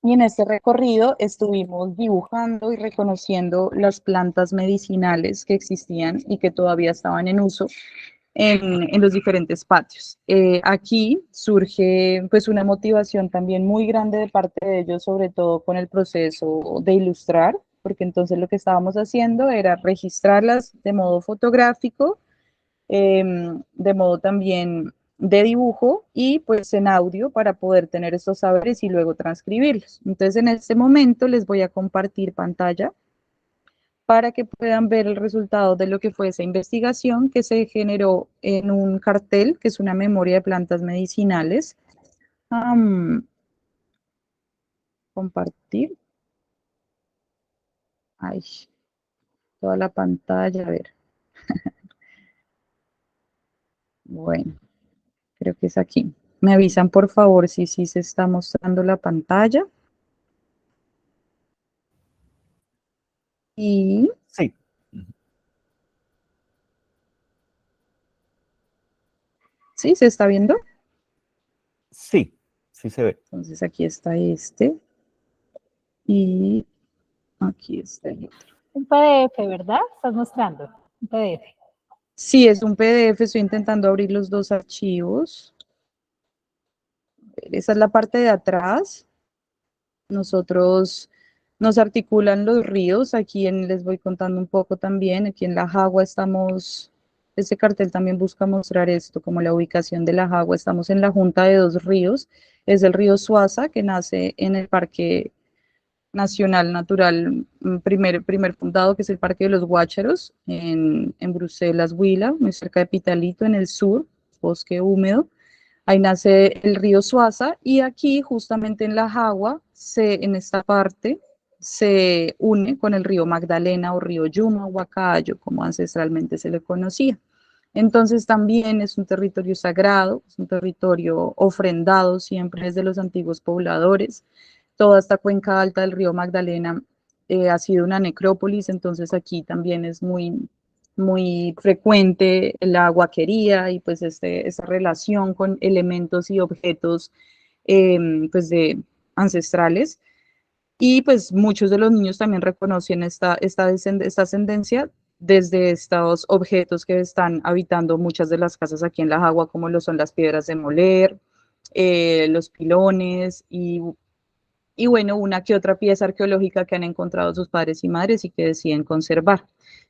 Y en este recorrido estuvimos dibujando y reconociendo las plantas medicinales que existían y que todavía estaban en uso en los diferentes patios. Aquí surge pues una motivación también muy grande de parte de ellos, sobre todo con el proceso de ilustrar, porque entonces lo que estábamos haciendo era registrarlas de modo fotográfico, de modo también de dibujo y pues en audio para poder tener estos saberes y luego transcribirlos. Entonces en este momento les voy a compartir pantalla para que puedan ver el resultado de lo que fue esa investigación que se generó en un cartel, que es una memoria de plantas medicinales. Compartir. Ay, toda la pantalla, a ver. Bueno, creo que es aquí. Me avisan, por favor, si sí se está mostrando la pantalla. Y Sí. ¿sí se está viendo? Sí, sí se ve. Entonces aquí está este. Y aquí está el otro. Un PDF, ¿verdad? Estás mostrando un PDF. Sí, es un PDF. Estoy intentando abrir los dos archivos. Esa es la parte de atrás. Nosotros nos articulan los ríos. Aquí les voy contando un poco también. Aquí en La Jagua estamos, este cartel también busca mostrar esto, como la ubicación de La Jagua. Estamos en la junta de dos ríos. Es el río Suaza, que nace en el Parque Nacional Natural primer fundado, que es el Parque de los Guácharos, en Bruselas, Huila, muy cerca de Pitalito, en el sur, bosque húmedo. Ahí nace el río Suaza y aquí, justamente en La Jagua, en esta parte, se une con el río Magdalena o río Yuma, Huacayo, como ancestralmente se le conocía. Entonces también es un territorio sagrado, es un territorio ofrendado siempre desde los antiguos pobladores. Toda esta cuenca alta del río Magdalena ha sido una necrópolis, entonces aquí también es muy frecuente la huaquería y pues esa relación con elementos y objetos pues ancestrales. Y pues muchos de los niños también reconocen esta ascendencia desde estos objetos que están habitando muchas de las casas aquí en La Jagua, como lo son las piedras de moler, los pilones y bueno, una que otra pieza arqueológica que han encontrado sus padres y madres y que deciden conservar.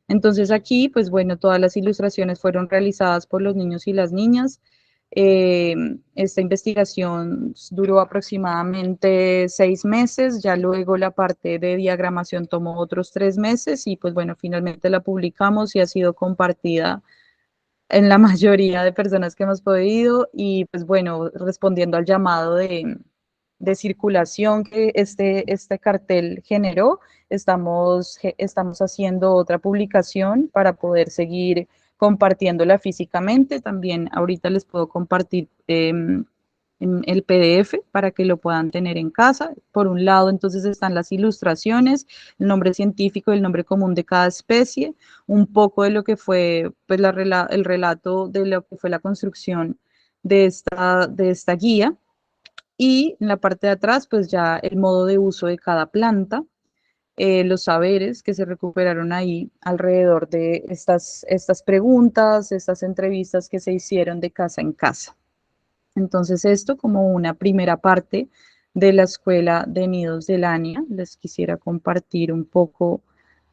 Entonces aquí, pues bueno, todas las ilustraciones fueron realizadas por los niños y las niñas. Esta investigación duró aproximadamente 6 meses, ya luego la parte de diagramación tomó otros 3 meses y pues bueno, finalmente la publicamos y ha sido compartida en la mayoría de personas que hemos podido y pues bueno, respondiendo al llamado de circulación que este cartel generó, estamos haciendo otra publicación para poder seguir compartiéndola físicamente. También ahorita les puedo compartir en el PDF para que lo puedan tener en casa. Por un lado, entonces están las ilustraciones, el nombre científico, el nombre común de cada especie, un poco de lo que fue pues, el relato de lo que fue la construcción de esta guía. Y en la parte de atrás, pues ya el modo de uso de cada planta, los saberes que se recuperaron ahí alrededor de estas preguntas, estas entrevistas que se hicieron de casa en casa. Entonces, esto como una primera parte de la Escuela de Nidos del ANIA. Les quisiera compartir un poco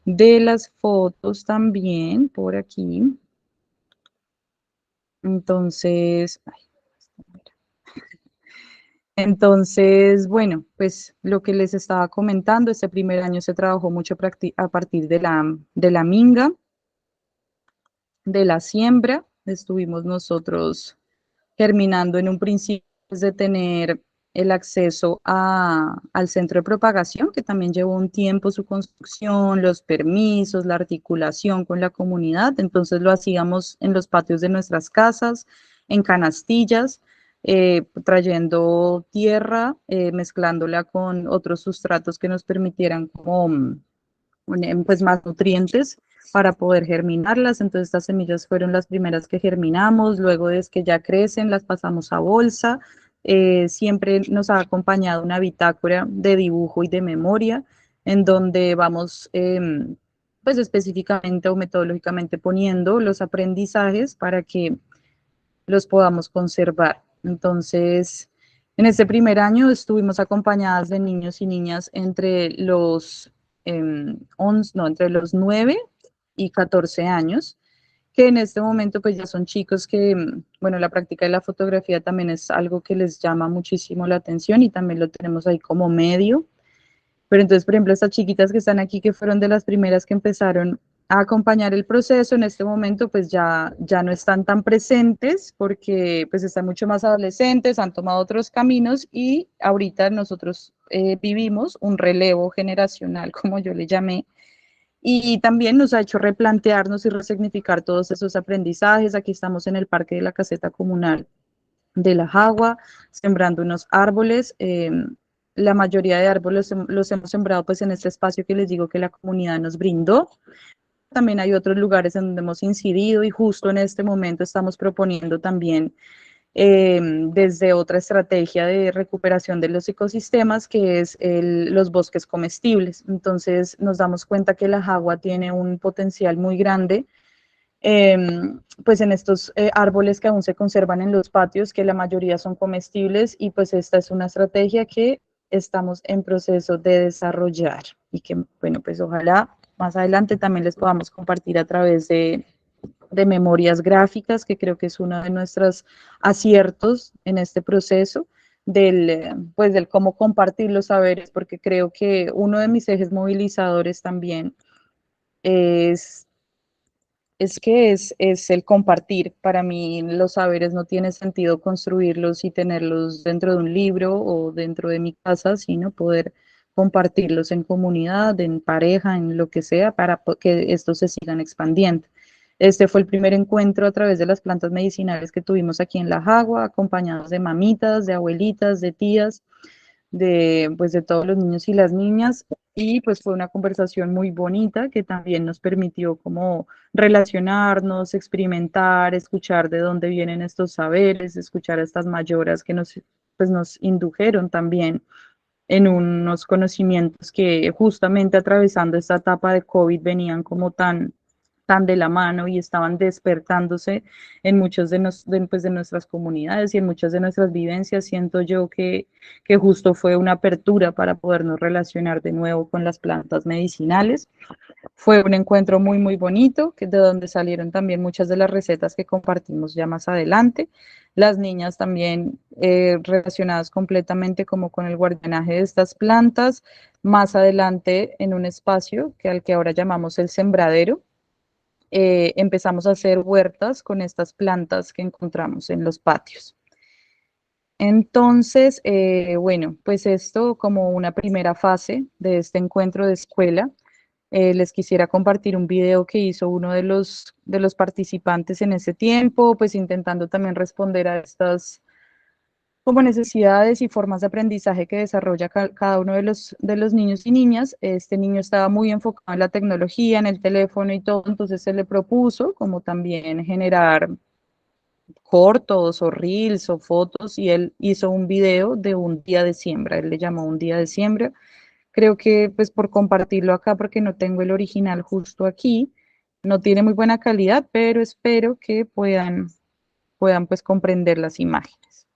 de las fotos también por aquí. Entonces, bueno, pues lo que les estaba comentando, este primer año se trabajó mucho a partir de la minga, de la siembra. Estuvimos nosotros germinando en un principio de tener el acceso al centro de propagación, que también llevó un tiempo su construcción, los permisos, la articulación con la comunidad. Entonces lo hacíamos en los patios de nuestras casas, en canastillas, trayendo tierra, mezclándola con otros sustratos que nos permitieran como pues más nutrientes para poder germinarlas. Entonces estas semillas fueron las primeras que germinamos, luego de que ya crecen las pasamos a bolsa. Siempre nos ha acompañado una bitácora de dibujo y de memoria en donde vamos pues específicamente o metodológicamente poniendo los aprendizajes para que los podamos conservar. Entonces, en este primer año estuvimos acompañadas de niños y niñas entre los 9 y 14 años, que en este momento pues ya son chicos que, bueno, la práctica de la fotografía también es algo que les llama muchísimo la atención y también lo tenemos ahí como medio. Pero entonces, por ejemplo, estas chiquitas que están aquí, que fueron de las primeras que empezaron a acompañar el proceso, en este momento pues ya no están tan presentes porque pues están mucho más adolescentes, han tomado otros caminos y ahorita nosotros vivimos un relevo generacional, como yo le llamé, y también nos ha hecho replantearnos y resignificar todos esos aprendizajes. Aquí estamos en el Parque de la Caseta Comunal de La Jagua, sembrando unos árboles. La mayoría de árboles los hemos sembrado pues en este espacio que les digo que la comunidad nos brindó. También hay otros lugares en donde hemos incidido y justo en este momento estamos proponiendo también desde otra estrategia de recuperación de los ecosistemas, que es los bosques comestibles. Entonces nos damos cuenta que la Jagua tiene un potencial muy grande pues en estos árboles que aún se conservan en los patios, que la mayoría son comestibles, y pues esta es una estrategia que estamos en proceso de desarrollar y que, bueno, pues ojalá más adelante también les podamos compartir a través de memorias gráficas, que creo que es uno de nuestros aciertos en este proceso pues del cómo compartir los saberes, porque creo que uno de mis ejes movilizadores también es el compartir. Para mí los saberes no tiene sentido construirlos y tenerlos dentro de un libro o dentro de mi casa, sino poder compartirlos en comunidad, en pareja, en lo que sea, para que estos se sigan expandiendo. Este fue el primer encuentro a través de las plantas medicinales que tuvimos aquí en La Jagua, acompañados de mamitas, de abuelitas, de tías, pues de todos los niños y las niñas, y pues fue una conversación muy bonita que también nos permitió como relacionarnos, experimentar, escuchar de dónde vienen estos saberes, escuchar a estas mayoras que pues nos indujeron también en unos conocimientos que justamente atravesando esta etapa de COVID venían como tan de la mano y estaban despertándose en muchos pues de nuestras comunidades y en muchas de nuestras vivencias. Siento yo que justo fue una apertura para podernos relacionar de nuevo con las plantas medicinales. Fue un encuentro muy, muy bonito, de donde salieron también muchas de las recetas que compartimos ya más adelante. Las niñas también relacionadas completamente como con el guardianaje de estas plantas. Más adelante en un espacio al que ahora llamamos el sembradero, empezamos a hacer huertas con estas plantas que encontramos en los patios. Entonces, bueno, pues esto como una primera fase de este encuentro de escuela. Les quisiera compartir un video que hizo uno de los participantes en ese tiempo, pues intentando también responder a como necesidades y formas de aprendizaje que desarrolla cada uno de los niños y niñas. Este niño estaba muy enfocado en la tecnología, en el teléfono y todo, entonces se le propuso como también generar cortos o reels o fotos y él hizo un video de un día de siembra, él le llamó un día de siembra. Creo que pues por compartirlo acá, porque no tengo el original justo aquí, no tiene muy buena calidad, pero espero que puedan pues comprender las imágenes.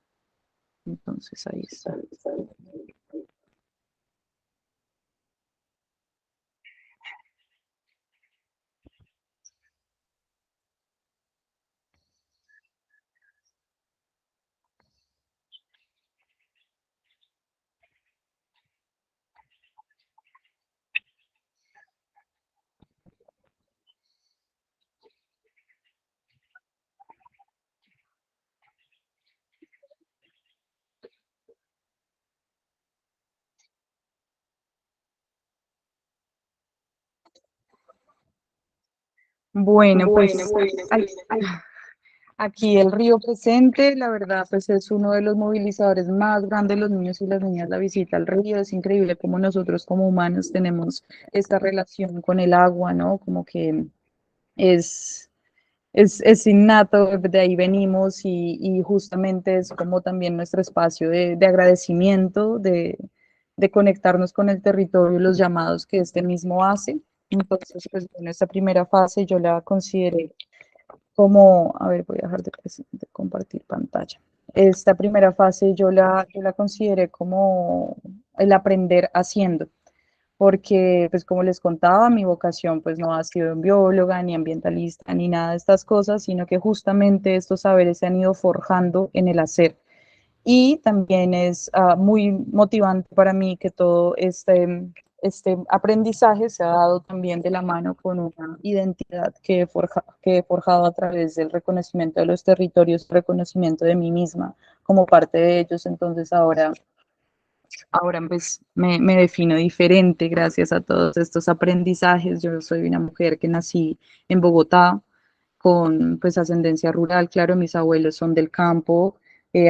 Entonces ahí está. Bueno, pues aquí el río presente, la verdad, pues es uno de los movilizadores más grandes. Los niños y las niñas, la visita al río, es increíble cómo nosotros como humanos tenemos esta relación con el agua, ¿no? Como que es, es innato, de ahí venimos y justamente es como también nuestro espacio de agradecimiento, de conectarnos con el territorio y los llamados que este mismo hace. Entonces, pues bueno, esta primera fase yo la consideré como, a ver, voy a dejar de compartir pantalla. Esta primera fase yo la consideré como el aprender haciendo, porque pues como les contaba, mi vocación pues no ha sido en bióloga, ni ambientalista, ni nada de estas cosas, sino que justamente estos saberes se han ido forjando en el hacer. Y también es muy motivante para mí que todo este aprendizaje se ha dado también de la mano con una identidad que he forjado a través del reconocimiento de los territorios, reconocimiento de mí misma como parte de ellos. Entonces ahora pues me defino diferente gracias a todos estos aprendizajes. Yo soy una mujer que nací en Bogotá, con pues ascendencia rural. Claro, mis abuelos son del campo,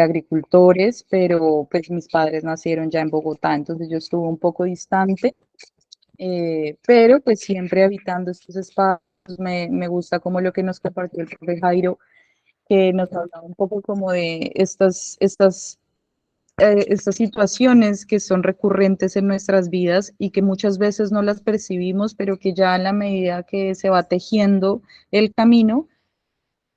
agricultores, pero pues mis padres nacieron ya en Bogotá, entonces yo estuve un poco distante, pero pues siempre habitando estos espacios. Me gusta como lo que nos compartió el profe Jairo, que nos hablaba un poco como de estas situaciones que son recurrentes en nuestras vidas y que muchas veces no las percibimos, pero que ya en la medida que se va tejiendo el camino,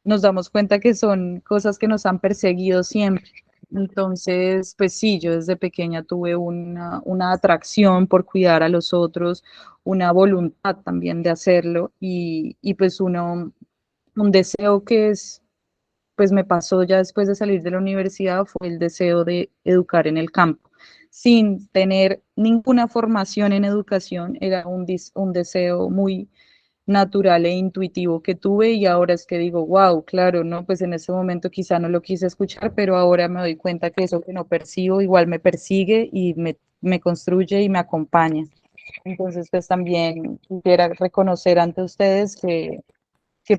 nos damos cuenta que son cosas que nos han perseguido siempre. Entonces, pues sí, yo desde pequeña tuve una atracción por cuidar a los otros, una voluntad también de hacerlo y pues un deseo que es, pues me pasó ya después de salir de la universidad fue el deseo de educar en el campo. Sin tener ninguna formación en educación, era un deseo muy natural e intuitivo que tuve y ahora es que digo, wow, claro, no, pues en ese momento quizá no lo quise escuchar, pero ahora me doy cuenta que eso que no percibo igual me persigue y me construye y me acompaña. Entonces, pues también quisiera reconocer ante ustedes que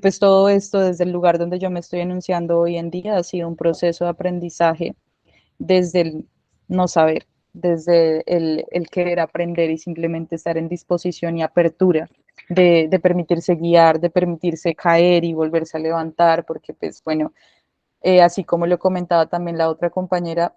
pues todo esto desde el lugar donde yo me estoy enunciando hoy en día ha sido un proceso de aprendizaje desde el no saber, desde el querer aprender y simplemente estar en disposición y apertura de permitirse guiar, de permitirse caer y volverse a levantar, porque pues bueno, así como lo comentaba también la otra compañera,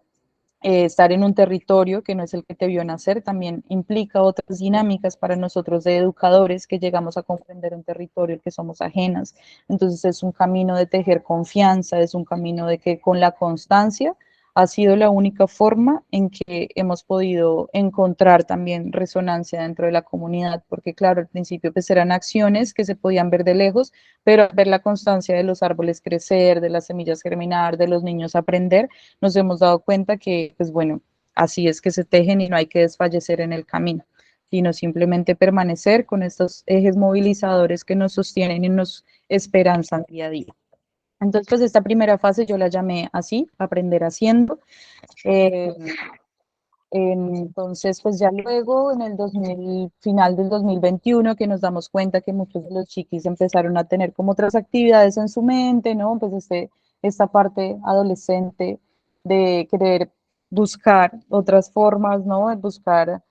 estar en un territorio que no es el que te vio nacer también implica otras dinámicas para nosotros de educadores que llegamos a comprender un territorio que somos ajenas. Entonces es un camino de tejer confianza, es un camino de que con la constancia ha sido la única forma en que hemos podido encontrar también resonancia dentro de la comunidad, porque claro, al principio pues eran acciones que se podían ver de lejos, pero al ver la constancia de los árboles crecer, de las semillas germinar, de los niños aprender, nos hemos dado cuenta que, pues bueno, así es que se tejen y no hay que desfallecer en el camino, sino simplemente permanecer con estos ejes movilizadores que nos sostienen y nos esperanzan día a día. Entonces, pues esta primera fase yo la llamé así, aprender haciendo. Eh, entonces, pues ya luego en el 2000, final del 2021, que nos damos cuenta que muchos de los chiquis empezaron a tener como otras actividades en su mente, ¿no? Pues esta parte adolescente de querer buscar otras formas, ¿no? De buscar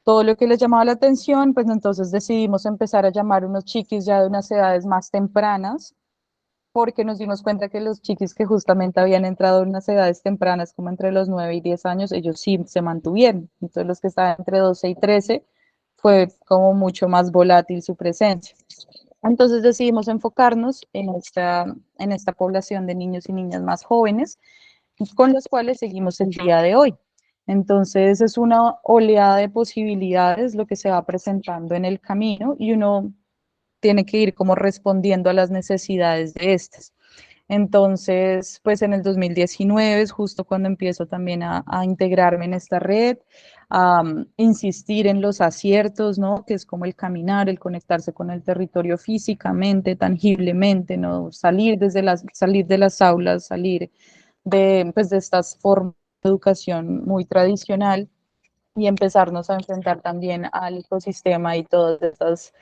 todo lo que les llamaba la atención, pues entonces decidimos empezar a llamar unos chiquis ya de unas edades más tempranas, porque nos dimos cuenta que los chiquis que justamente habían entrado en unas edades tempranas, como entre los 9 y 10 años, ellos sí se mantuvieron. Entonces los que estaban entre 12 y 13 fue como mucho más volátil su presencia. Entonces decidimos enfocarnos en esta población de niños y niñas más jóvenes, con los cuales seguimos el día de hoy. Entonces es una oleada de posibilidades lo que se va presentando en el camino y uno tiene que ir como respondiendo a las necesidades de estas. Entonces, pues en el 2019 es justo cuando empiezo también a integrarme en esta red, a insistir en los aciertos, ¿no? Que es como el caminar, el conectarse con el territorio físicamente, tangiblemente, ¿no? Salir de las aulas, salir pues, de estas formas de educación muy tradicional y empezarnos a enfrentar también al ecosistema y todas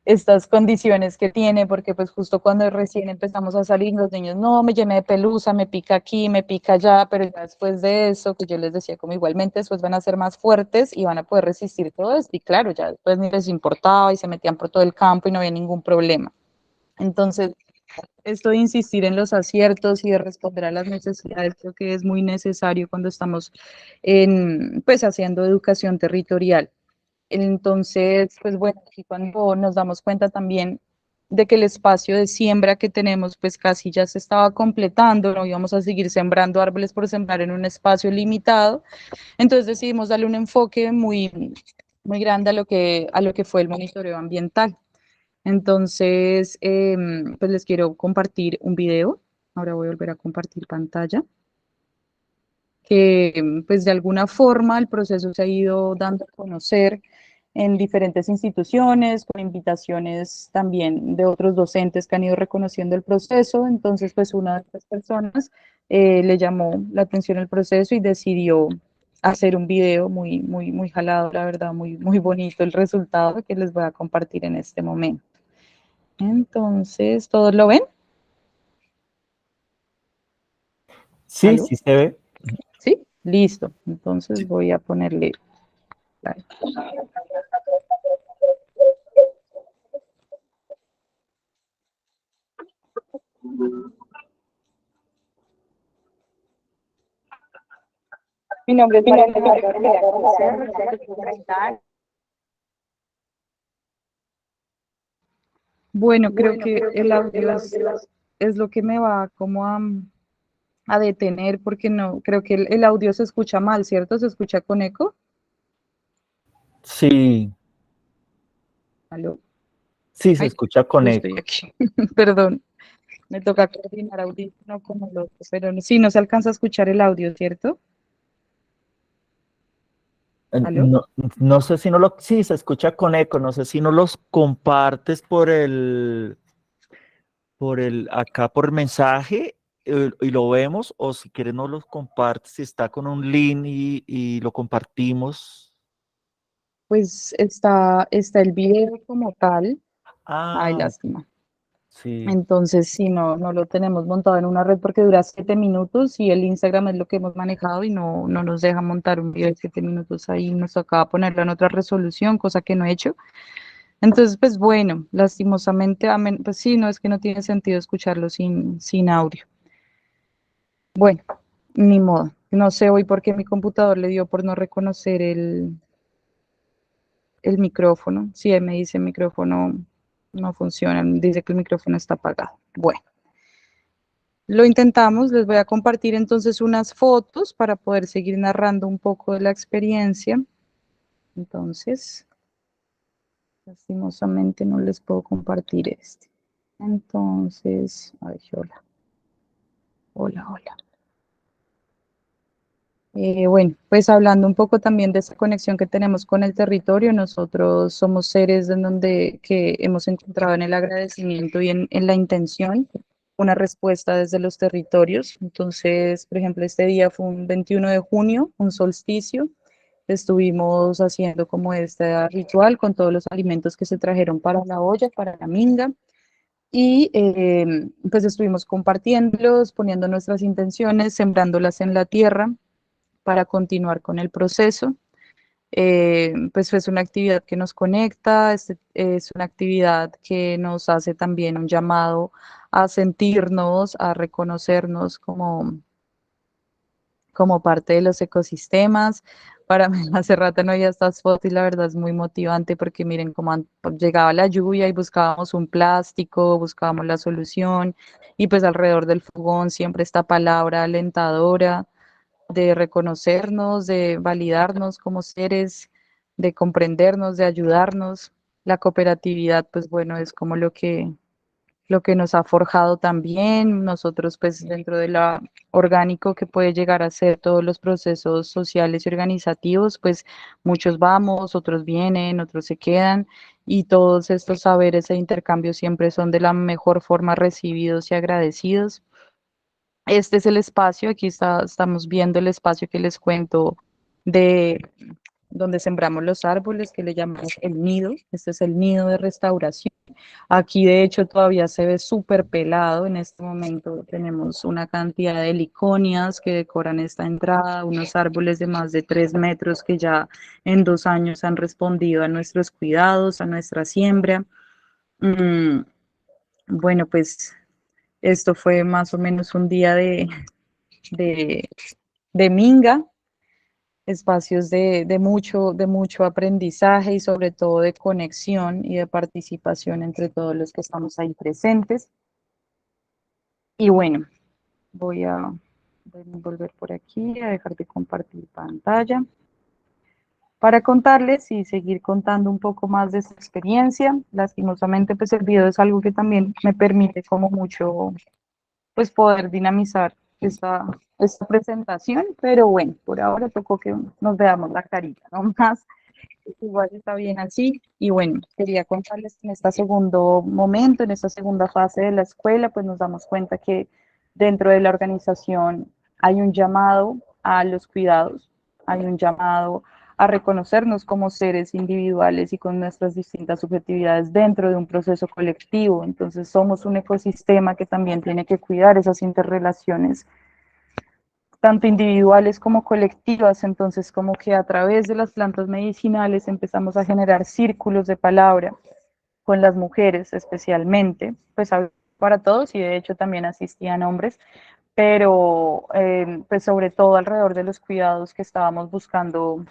estas condiciones que tiene, porque pues justo cuando recién empezamos a salir, los niños, no, me llené de pelusa, me pica aquí, me pica allá, pero ya después de eso, que yo les decía, como igualmente después van a ser más fuertes y van a poder resistir todo esto, y claro, ya después ni les importaba y se metían por todo el campo y no había ningún problema. Entonces, esto de insistir en los aciertos y de responder a las necesidades creo que es muy necesario cuando estamos pues haciendo educación territorial. Entonces, pues bueno, aquí cuando nos damos cuenta también de que el espacio de siembra que tenemos pues casi ya se estaba completando, no íbamos a seguir sembrando árboles por sembrar en un espacio limitado, entonces decidimos darle un enfoque muy grande a lo que fue el monitoreo ambiental. Entonces, pues les quiero compartir un video. Ahora voy a volver a compartir pantalla. Que pues de alguna forma el proceso se ha ido dando a conocer en diferentes instituciones, con invitaciones también de otros docentes que han ido reconociendo el proceso. Entonces, pues una de estas personas le llamó la atención el proceso y decidió hacer un video muy jalado, la verdad, muy bonito el resultado que les voy a compartir en este momento. Entonces, ¿todos lo ven? Sí, ¿Aló? sí se ve. ¿Sí? Listo. Entonces voy a ponerle play. Mi nombre es María Alejandra Rubiano Becerra, tengo 30 años. Bueno, creo que el audio es lo que me va como a detener porque no, creo que el audio se escucha mal, ¿cierto? ¿Se escucha con eco? Sí, ¿Aló? sí, se Ay, escucha con yo eco. estoy aquí. Perdón, me toca coordinar audífono como el otro, pero sí, no se alcanza a escuchar el audio, ¿cierto? ¿Aló? No, no sé si no lo, sí, se escucha con eco, no sé si no los compartes acá por mensaje y lo vemos, o si quieres no los compartes, si está con un link y lo compartimos. Pues está el video como tal. Ay, Ah, lástima. sí. Entonces, sí, no lo tenemos montado en una red porque dura 7 minutos y el Instagram es lo que hemos manejado y no nos deja montar un video de 7 minutos ahí. Nos acaba ponerlo en otra resolución, cosa que no he hecho. Entonces, pues bueno, lastimosamente, pues sí, no es que no tiene sentido escucharlo sin audio. Bueno, ni modo. No sé hoy por qué mi computador le dio por no reconocer el micrófono. Sí, ahí me dice el micrófono no funciona, dice que el micrófono está apagado. Bueno, lo intentamos, les voy a compartir entonces unas fotos para poder seguir narrando un poco de la experiencia. Entonces, lastimosamente no les puedo compartir este. Entonces, ay, hola. Hola. Bueno, pues hablando un poco también de esa conexión que tenemos con el territorio, nosotros somos seres que hemos encontrado en el agradecimiento y en la intención una respuesta desde los territorios. Entonces, por ejemplo, este día fue un 21 de junio, un solsticio. Estuvimos haciendo como este ritual con todos los alimentos que se trajeron para la olla, para la minga. Y pues estuvimos compartiéndolos, poniendo nuestras intenciones, sembrándolas en la tierra para continuar con el proceso. Pues es una actividad que nos conecta, es una actividad que nos hace también un llamado a sentirnos, a reconocernos como parte de los ecosistemas. Para mí, hace rato no había estas fotos y la verdad es muy motivante porque miren cómo llegaba la lluvia y buscábamos un plástico, buscábamos la solución y pues alrededor del fogón siempre esta palabra alentadora de reconocernos, de validarnos como seres, de comprendernos, de ayudarnos. La cooperatividad, pues bueno, es como lo que nos ha forjado también. Nosotros, pues dentro de lo orgánico que puede llegar a ser todos los procesos sociales y organizativos, pues muchos vamos, otros vienen, otros se quedan, y todos estos saberes e intercambios siempre son de la mejor forma recibidos y agradecidos. Este es el espacio, aquí estamos viendo el espacio que les cuento de donde sembramos los árboles, que le llamamos el nido. Este es el nido de restauración. Aquí de hecho todavía se ve súper pelado. En este momento tenemos una cantidad de heliconias que decoran esta entrada, unos árboles de más de 3 metros que ya en 2 años han respondido a nuestros cuidados, a nuestra siembra. Bueno, pues esto fue más o menos un día de, de minga, espacios de mucho aprendizaje y sobre todo de conexión y de participación entre todos los que estamos ahí presentes. Y bueno, voy a volver por aquí, a dejar de compartir pantalla para contarles y seguir contando un poco más de esta experiencia. Lastimosamente, pues el video es algo que también me permite como mucho pues poder dinamizar esta presentación, pero bueno, por ahora tocó que nos veamos la carita, no más, igual está bien así, y bueno, quería contarles que en este segundo momento, en esta segunda fase de la escuela, pues nos damos cuenta que dentro de la organización hay un llamado a los cuidados, hay un llamado a reconocernos como seres individuales y con nuestras distintas subjetividades dentro de un proceso colectivo. Entonces somos un ecosistema que también tiene que cuidar esas interrelaciones, tanto individuales como colectivas. Entonces como que a través de las plantas medicinales empezamos a generar círculos de palabra con las mujeres especialmente, pues para todos, y de hecho también asistían hombres, pero pues sobre todo alrededor de los cuidados que estábamos buscando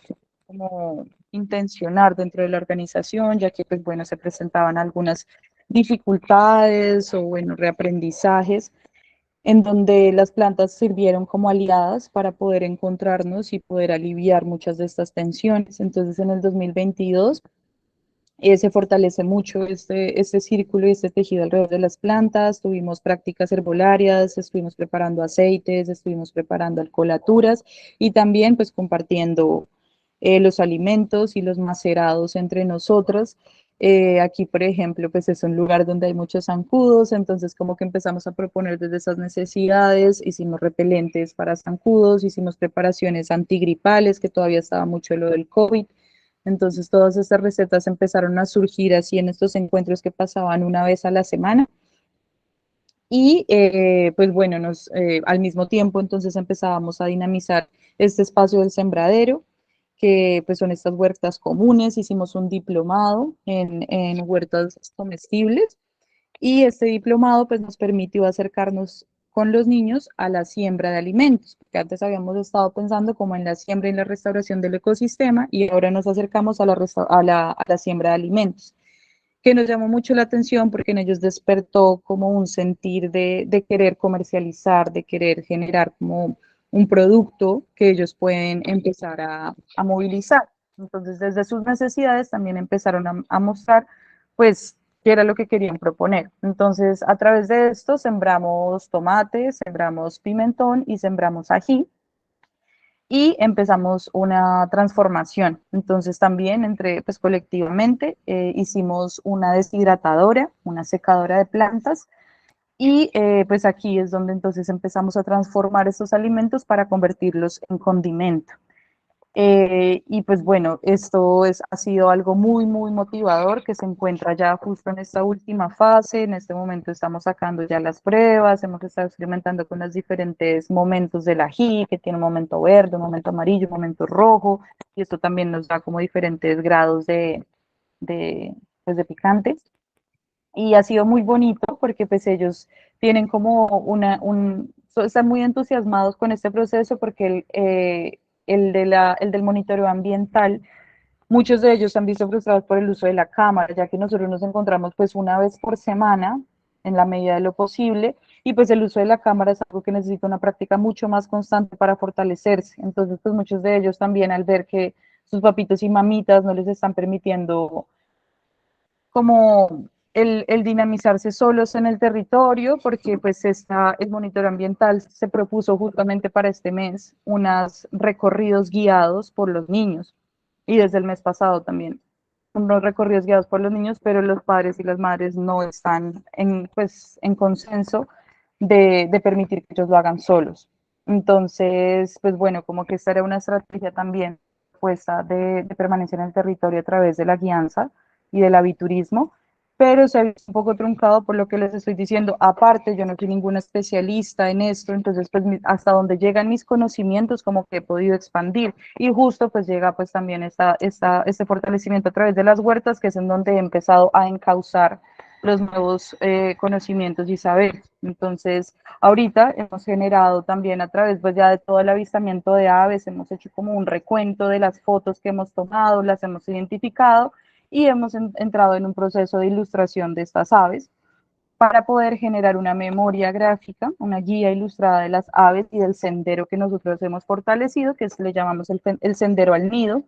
como intencionar dentro de la organización, ya que pues bueno, se presentaban algunas dificultades o bueno, reaprendizajes en donde las plantas sirvieron como aliadas para poder encontrarnos y poder aliviar muchas de estas tensiones. Entonces en el 2022 se fortalece mucho este círculo y este tejido alrededor de las plantas. Tuvimos prácticas herbolarias, estuvimos preparando aceites, estuvimos preparando alcoholaturas y también pues compartiendo los alimentos y los macerados entre nosotros. Aquí, por ejemplo, pues es un lugar donde hay muchos zancudos, entonces como que empezamos a proponer desde esas necesidades, hicimos repelentes para zancudos, hicimos preparaciones antigripales, que todavía estaba mucho lo del COVID. Entonces todas estas recetas empezaron a surgir así en estos encuentros que pasaban una vez a la semana. Y pues bueno, al mismo tiempo entonces empezábamos a dinamizar este espacio del sembradero, que pues son estas huertas comunes. Hicimos un diplomado en huertas comestibles y este diplomado pues nos permitió acercarnos con los niños a la siembra de alimentos, porque antes habíamos estado pensando como en la siembra y la restauración del ecosistema y ahora nos acercamos a la siembra de alimentos, que nos llamó mucho la atención porque en ellos despertó como un sentir de querer comercializar, de querer generar como un producto que ellos pueden empezar a movilizar. Entonces, desde sus necesidades también empezaron a mostrar, pues, qué era lo que querían proponer. Entonces, a través de esto sembramos tomates, sembramos pimentón y sembramos ají, y empezamos una transformación. Entonces también pues colectivamente hicimos una deshidratadora, una secadora de plantas y pues aquí es donde entonces empezamos a transformar estos alimentos para convertirlos en condimento. Y pues bueno, ha sido algo muy, muy motivador que se encuentra ya justo en esta última fase. En este momento estamos sacando ya las pruebas, hemos estado experimentando con los diferentes momentos del ají, que tiene un momento verde, un momento amarillo, un momento rojo, y esto también nos da como diferentes grados pues de picante. Y ha sido muy bonito porque pues ellos tienen como están muy entusiasmados con este proceso porque el del monitoreo ambiental, muchos de ellos se han visto frustrados por el uso de la cámara, ya que nosotros nos encontramos pues una vez por semana en la medida de lo posible, y pues el uso de la cámara es algo que necesita una práctica mucho más constante para fortalecerse. Entonces pues muchos de ellos también, al ver que sus papitos y mamitas no les están permitiendo como el dinamizarse solos en el territorio, porque pues el monitoreo ambiental se propuso justamente para este mes unos recorridos guiados por los niños, y desde el mes pasado también unos recorridos guiados por los niños, pero los padres y las madres no están en consenso de permitir que ellos lo hagan solos. Entonces, pues bueno, como que esta era una estrategia también puesta de permanencia en el territorio a través de la guianza y del aviturismo, pero se ha visto un poco truncado por lo que les estoy diciendo. Aparte, yo no soy ninguna especialista en esto, entonces pues hasta donde llegan mis conocimientos como que he podido expandir, y justo pues llega pues también este fortalecimiento a través de las huertas, que es en donde he empezado a encauzar los nuevos conocimientos y saberes. Entonces, ahorita hemos generado también a través pues ya de todo el avistamiento de aves, hemos hecho como un recuento de las fotos que hemos tomado, las hemos identificado, y hemos entrado en un proceso de ilustración de estas aves para poder generar una memoria gráfica, una guía ilustrada de las aves y del sendero que nosotros hemos fortalecido, que le llamamos el sendero al nido,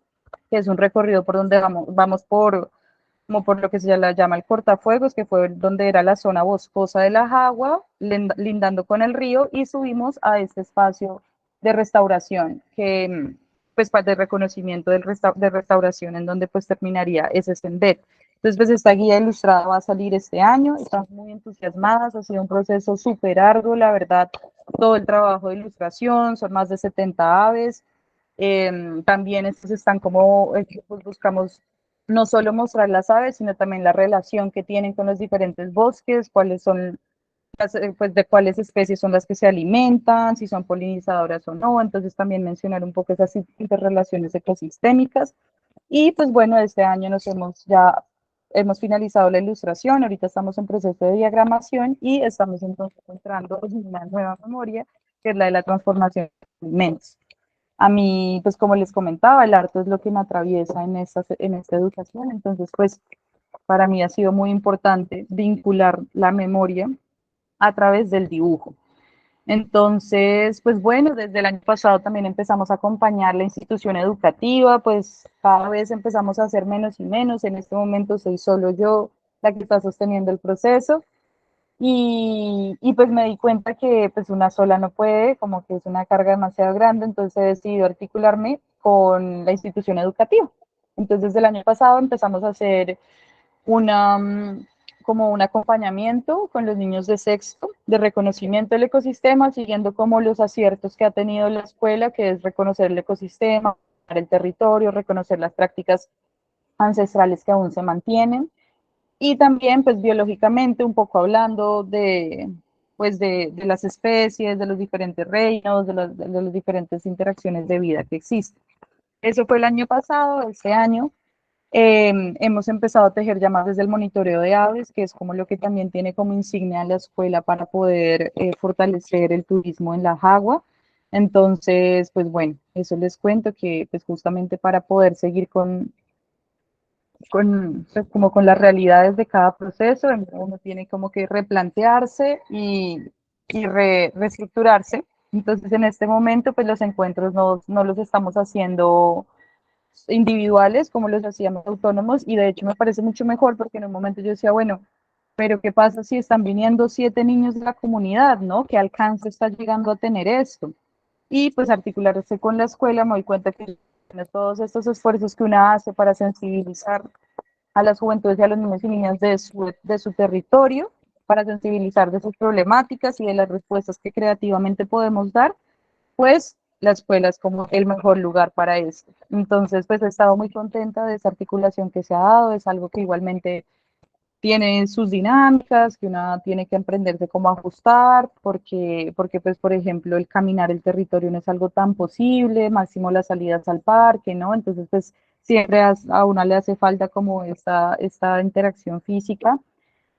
que es un recorrido por donde vamos como por lo que se llama el cortafuegos, que fue donde era la zona boscosa de la Jagua, lindando con el río, y subimos a este espacio de restauración, que pues de reconocimiento de restauración, en donde pues terminaría ese sendero. Entonces, pues esta guía ilustrada va a salir este año, estamos muy entusiasmadas, ha sido un proceso súper arduo, la verdad, todo el trabajo de ilustración, son más de 70 aves, también estos están como, pues buscamos no solo mostrar las aves, sino también la relación que tienen con los diferentes bosques, cuáles son pues de cuáles especies son las que se alimentan, si son polinizadoras o no. Entonces también mencionar un poco esas interrelaciones ecosistémicas. Y pues bueno, este año hemos finalizado la ilustración, ahorita estamos en proceso de diagramación y estamos entonces entrando en una nueva memoria, que es la de la transformación de alimentos. A mí, pues como les comentaba, el arte es lo que me atraviesa en esta educación, entonces pues para mí ha sido muy importante vincular la memoria a través del dibujo. Entonces, pues bueno, desde el año pasado también empezamos a acompañar la institución educativa, pues cada vez empezamos a hacer menos y menos. En este momento soy solo yo la que está sosteniendo el proceso, y pues me di cuenta que pues una sola no puede, como que es una carga demasiado grande, entonces he decidido articularme con la institución educativa. Entonces, desde el año pasado empezamos a hacer una, como un acompañamiento con los niños de sexto, de reconocimiento del ecosistema, siguiendo como los aciertos que ha tenido la escuela, que es reconocer el ecosistema, el territorio, reconocer las prácticas ancestrales que aún se mantienen, y también pues biológicamente un poco hablando de las especies, de los diferentes reinos, de las diferentes interacciones de vida que existen. Eso fue el año pasado. Este año hemos empezado a tejer ya más desde el monitoreo de aves, que es como lo que también tiene como insignia la escuela para poder fortalecer el turismo en la Jagua. Entonces, pues bueno, eso les cuento, que pues justamente para poder seguir pues, como con las realidades de cada proceso, uno tiene como que replantearse y reestructurarse. Entonces, en este momento, pues los encuentros no los estamos haciendo individuales como los hacíamos autónomos, y de hecho me parece mucho mejor, porque en un momento yo decía, bueno, pero ¿qué pasa si están viniendo 7 niños de la comunidad, ¿no? ¿Qué alcance está llegando a tener esto? Y pues articularse con la escuela, me doy cuenta que todos estos esfuerzos que una hace para sensibilizar a las juventudes y a los niños y niñas de su territorio, para sensibilizar de sus problemáticas y de las respuestas que creativamente podemos dar, pues la escuela es como el mejor lugar para esto. Entonces, pues he estado muy contenta de esa articulación que se ha dado, es algo que igualmente tiene sus dinámicas, que una tiene que aprenderse cómo ajustar, porque pues, por ejemplo, el caminar el territorio no es algo tan posible, máximo las salidas al parque, ¿no? Entonces, pues, siempre a una le hace falta como esta interacción física,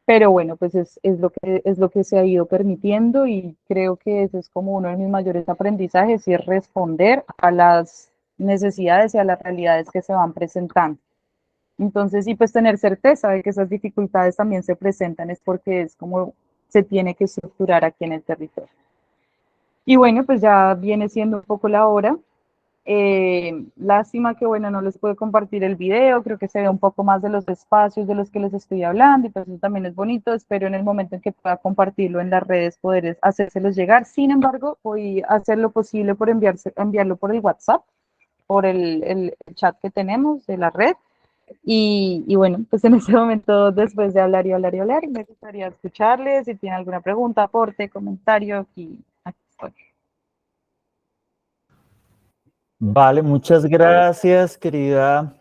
pero bueno, pues es lo que se ha ido permitiendo y creo que ese es como uno de mis mayores aprendizajes y es responder a las necesidades y a las realidades que se van presentando. Entonces, y pues tener certeza de que esas dificultades también se presentan es porque es como se tiene que estructurar aquí en el territorio. Y bueno, pues ya viene siendo un poco la hora. Lástima que, bueno, no les puedo compartir el video, creo que se ve un poco más de los espacios de los que les estoy hablando y pues eso también es bonito. Espero en el momento en que pueda compartirlo en las redes poder hacérselos llegar. Sin embargo, voy a hacer lo posible por enviarlo por el WhatsApp, por el chat que tenemos de la red. Y bueno, pues en ese momento, después de hablar y hablar y hablar, me gustaría escucharles. Si tienen alguna pregunta, aporte, comentario, aquí estoy. Vale, muchas gracias, querida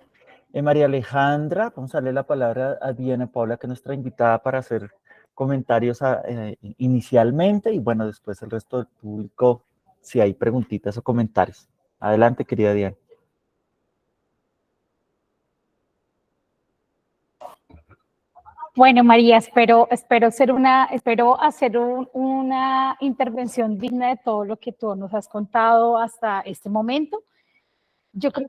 María Alejandra. Vamos a darle la palabra a Diana Paula, que es nuestra invitada para hacer comentarios inicialmente y bueno, después el resto del público, si hay preguntitas o comentarios. Adelante, querida Diana. Bueno, María, espero hacer una intervención digna de todo lo que tú nos has contado hasta este momento. Yo creo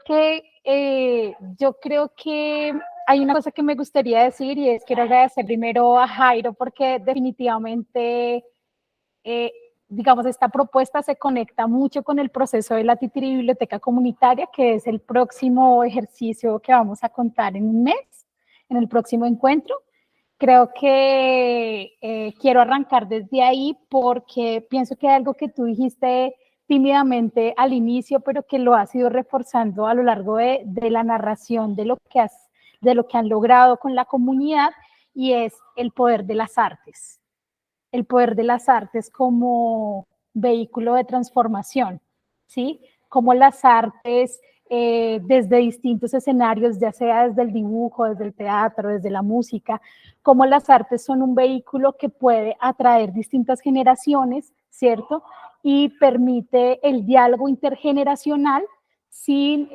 que hay una cosa que me gustaría decir y es quiero agradecer primero a Jairo porque definitivamente, digamos, esta propuesta se conecta mucho con el proceso de la Titiri Biblioteca Comunitaria, que es el próximo ejercicio que vamos a contar en un mes, en el próximo encuentro. Creo que quiero arrancar desde ahí porque pienso que hay algo que tú dijiste tímidamente al inicio, pero que lo has ido reforzando a lo largo de la narración de lo que han logrado con la comunidad, y es el poder de las artes. El poder de las artes como vehículo de transformación, ¿sí? Como las artes desde distintos escenarios, ya sea desde el dibujo, desde el teatro, desde la música, como las artes son un vehículo que puede atraer distintas generaciones, ¿cierto? Y permite el diálogo intergeneracional sin,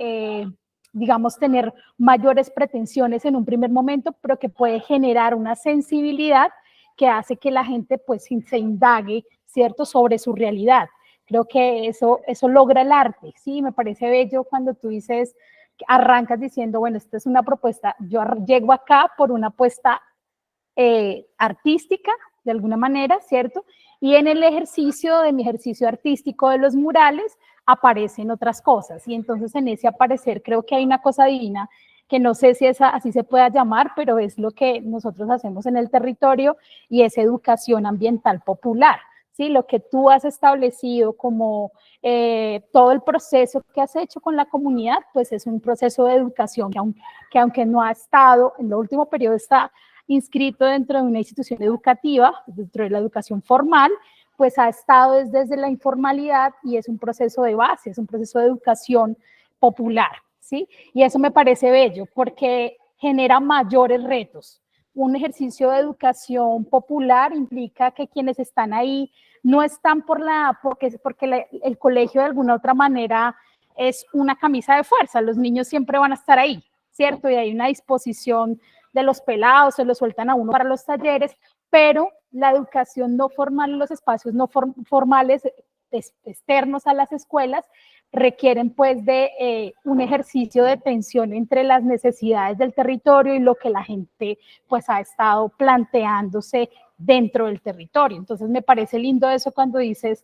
digamos, tener mayores pretensiones en un primer momento, pero que puede generar una sensibilidad que hace que la gente pues se indague, ¿cierto?, sobre su realidad. Creo que eso logra el arte, ¿sí? Me parece bello cuando tú dices, arrancas diciendo, bueno, esta es una propuesta, yo llego acá por una apuesta artística, de alguna manera, ¿cierto? Y en el ejercicio de mi ejercicio artístico de los murales aparecen otras cosas, y entonces en ese aparecer creo que hay una cosa divina que no sé si así se pueda llamar, pero es lo que nosotros hacemos en el territorio y es educación ambiental popular, ¿sí? Lo que tú has establecido como todo el proceso que has hecho con la comunidad, pues es un proceso de educación que aunque no ha estado, en el último periodo está inscrito dentro de una institución educativa, dentro de la educación formal, pues ha estado desde la informalidad y es un proceso de base, es un proceso de educación popular, ¿sí? Y eso me parece bello porque genera mayores retos. Un ejercicio de educación popular implica que quienes están ahí no están porque el colegio de alguna otra manera es una camisa de fuerza, los niños siempre van a estar ahí, ¿cierto? Y hay una disposición de los pelados, se lo sueltan a uno para los talleres, pero la educación no formal, los espacios no formales externos a las escuelas, requieren pues de un ejercicio de tensión entre las necesidades del territorio y lo que la gente pues ha estado planteándose dentro del territorio. Entonces me parece lindo eso cuando dices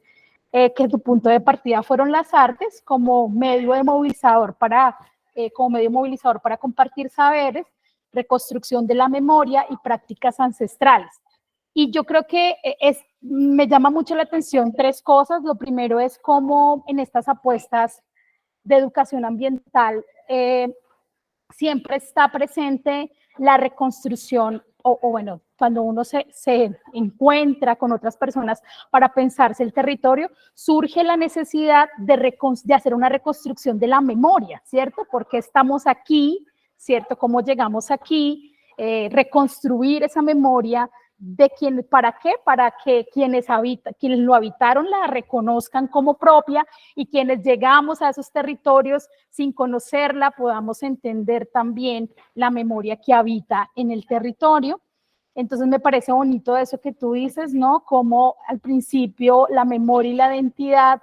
que tu punto de partida fueron las artes como medio movilizador para compartir saberes, reconstrucción de la memoria y prácticas ancestrales. Y yo creo que me llama mucho la atención tres cosas. Lo primero es cómo en estas apuestas de educación ambiental siempre está presente la reconstrucción, o bueno, cuando uno se encuentra con otras personas para pensarse el territorio, surge la necesidad de hacer una reconstrucción de la memoria, ¿cierto? Porque estamos aquí, ¿cierto? ¿Cómo llegamos aquí? Reconstruir esa memoria de ¿para qué? Para que quienes lo habitaron la reconozcan como propia y quienes llegamos a esos territorios sin conocerla podamos entender también la memoria que habita en el territorio. Entonces me parece bonito eso que tú dices, ¿no? Como al principio la memoria y la identidad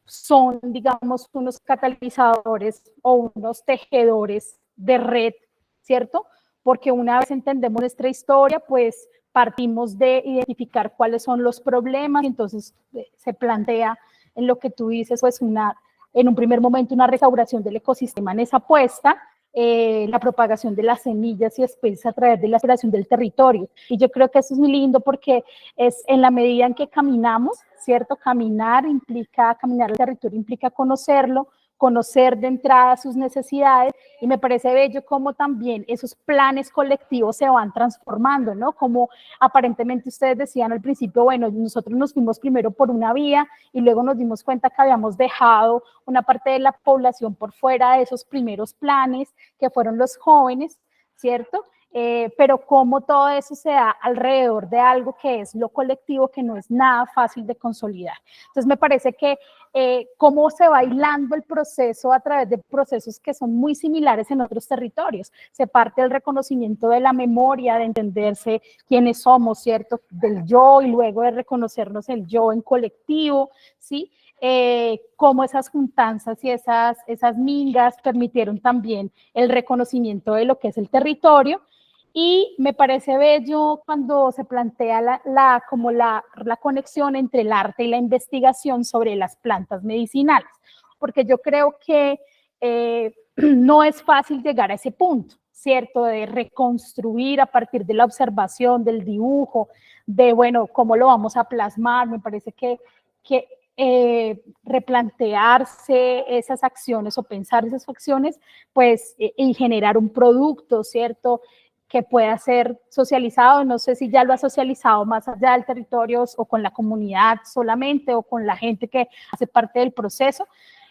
son, digamos, unos catalizadores o unos tejedores de red, ¿cierto? Porque una vez entendemos nuestra historia, pues partimos de identificar cuáles son los problemas, y entonces se plantea en lo que tú dices, pues en un primer momento una restauración del ecosistema en esa apuesta, la propagación de las semillas y después a través de la exploración del territorio. Y yo creo que eso es muy lindo porque es en la medida en que caminamos, ¿cierto? Caminar el territorio implica conocerlo, conocer de entrada sus necesidades, y me parece bello cómo también esos planes colectivos se van transformando, ¿no? Como aparentemente ustedes decían al principio, bueno, nosotros nos fuimos primero por una vía y luego nos dimos cuenta que habíamos dejado una parte de la población por fuera de esos primeros planes, que fueron los jóvenes, ¿cierto? Pero cómo todo eso se da alrededor de algo que es lo colectivo, que no es nada fácil de consolidar. Entonces me parece que cómo se va hilando el proceso a través de procesos que son muy similares en otros territorios. Se parte del reconocimiento de la memoria, de entenderse quiénes somos, ¿cierto? Del yo, y luego de reconocernos el yo en colectivo, ¿sí? Cómo esas juntanzas y esas mingas permitieron también el reconocimiento de lo que es el territorio. Y me parece bello cuando se plantea la conexión entre el arte y la investigación sobre las plantas medicinales, porque yo creo que no es fácil llegar a ese punto, ¿cierto? De reconstruir a partir de la observación, del dibujo, de, bueno, cómo lo vamos a plasmar. Me parece que replantearse esas acciones o pensar esas acciones, pues, y generar un producto, ¿cierto?, que pueda ser socializado. No sé si ya lo ha socializado más allá del territorio o con la comunidad solamente o con la gente que hace parte del proceso.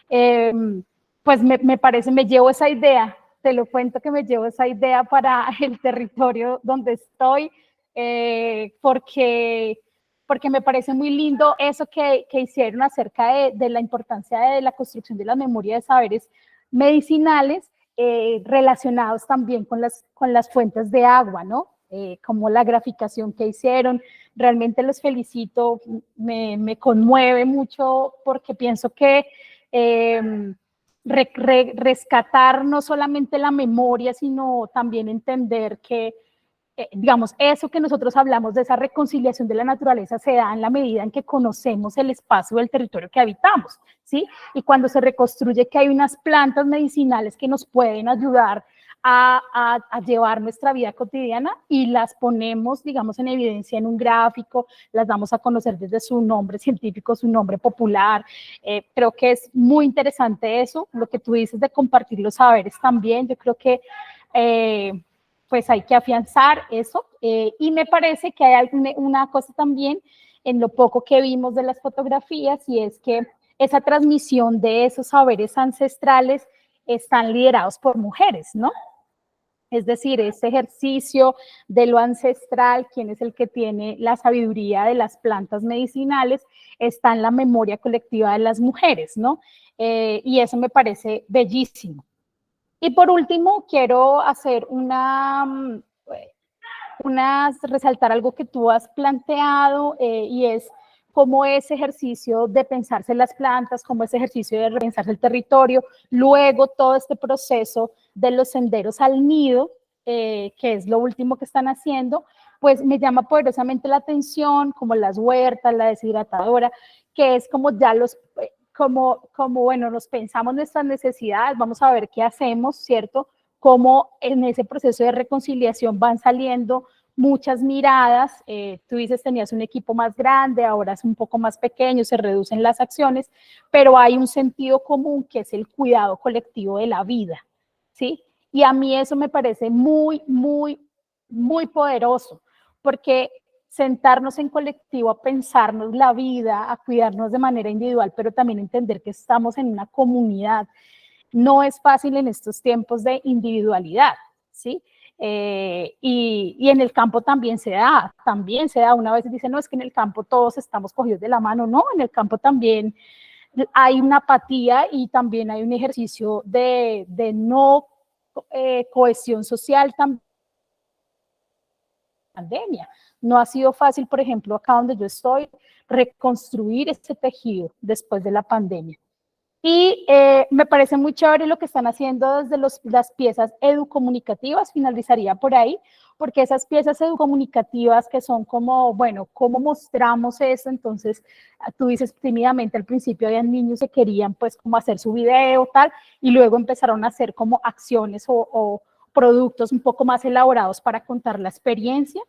Pues me llevo esa idea, te lo cuento que me llevo esa idea para el territorio donde estoy, porque me parece muy lindo eso que hicieron acerca de la importancia de la construcción de la memoria de saberes medicinales, relacionados también con las fuentes de agua, ¿no? Como la graficación que hicieron. Realmente los felicito, me conmueve mucho porque pienso que rescatar no solamente la memoria, sino también entender que digamos, eso que nosotros hablamos de esa reconciliación de la naturaleza se da en la medida en que conocemos el espacio del territorio que habitamos, ¿sí? Y cuando se reconstruye que hay unas plantas medicinales que nos pueden ayudar a llevar nuestra vida cotidiana y las ponemos, digamos, en evidencia en un gráfico, las damos a conocer desde su nombre científico, su nombre popular. Creo que es muy interesante eso, lo que tú dices de compartir los saberes también. Yo creo que pues hay que afianzar eso, y me parece que hay una cosa también en lo poco que vimos de las fotografías, y es que esa transmisión de esos saberes ancestrales están liderados por mujeres, ¿no? Es decir, ese ejercicio de lo ancestral, quién es el que tiene la sabiduría de las plantas medicinales, está en la memoria colectiva de las mujeres, ¿no? Y eso me parece bellísimo. Y por último, quiero hacer resaltar algo que tú has planteado, y es cómo ese ejercicio de pensarse las plantas, cómo ese ejercicio de repensarse el territorio, luego todo este proceso de los senderos al nido, que es lo último que están haciendo, pues me llama poderosamente la atención, como las huertas, la deshidratadora, que es como ya bueno, nos pensamos nuestras necesidades, vamos a ver qué hacemos, ¿cierto? Cómo en ese proceso de reconciliación van saliendo muchas miradas. Tú dices, tenías un equipo más grande, ahora es un poco más pequeño, se reducen las acciones, pero hay un sentido común que es el cuidado colectivo de la vida, ¿sí? Y a mí eso me parece muy, muy muy poderoso, porque sentarnos en colectivo a pensarnos la vida, a cuidarnos de manera individual, pero también entender que estamos en una comunidad, no es fácil en estos tiempos de individualidad, ¿sí? Y en el campo también se da, una vez dicen, no, es que en el campo todos estamos cogidos de la mano, no, en el campo también hay una apatía y también hay un ejercicio de no cohesión social también. Pandemia. No ha sido fácil, por ejemplo, acá donde yo estoy, reconstruir este tejido después de la pandemia. Y me parece muy chévere lo que están haciendo desde las piezas educomunicativas, finalizaría por ahí, porque esas piezas educomunicativas que son como, bueno, ¿cómo mostramos eso? Entonces, tú dices tímidamente al principio habían niños que querían pues como hacer su video, tal, y luego empezaron a hacer como acciones o productos un poco más elaborados para contar la experiencia.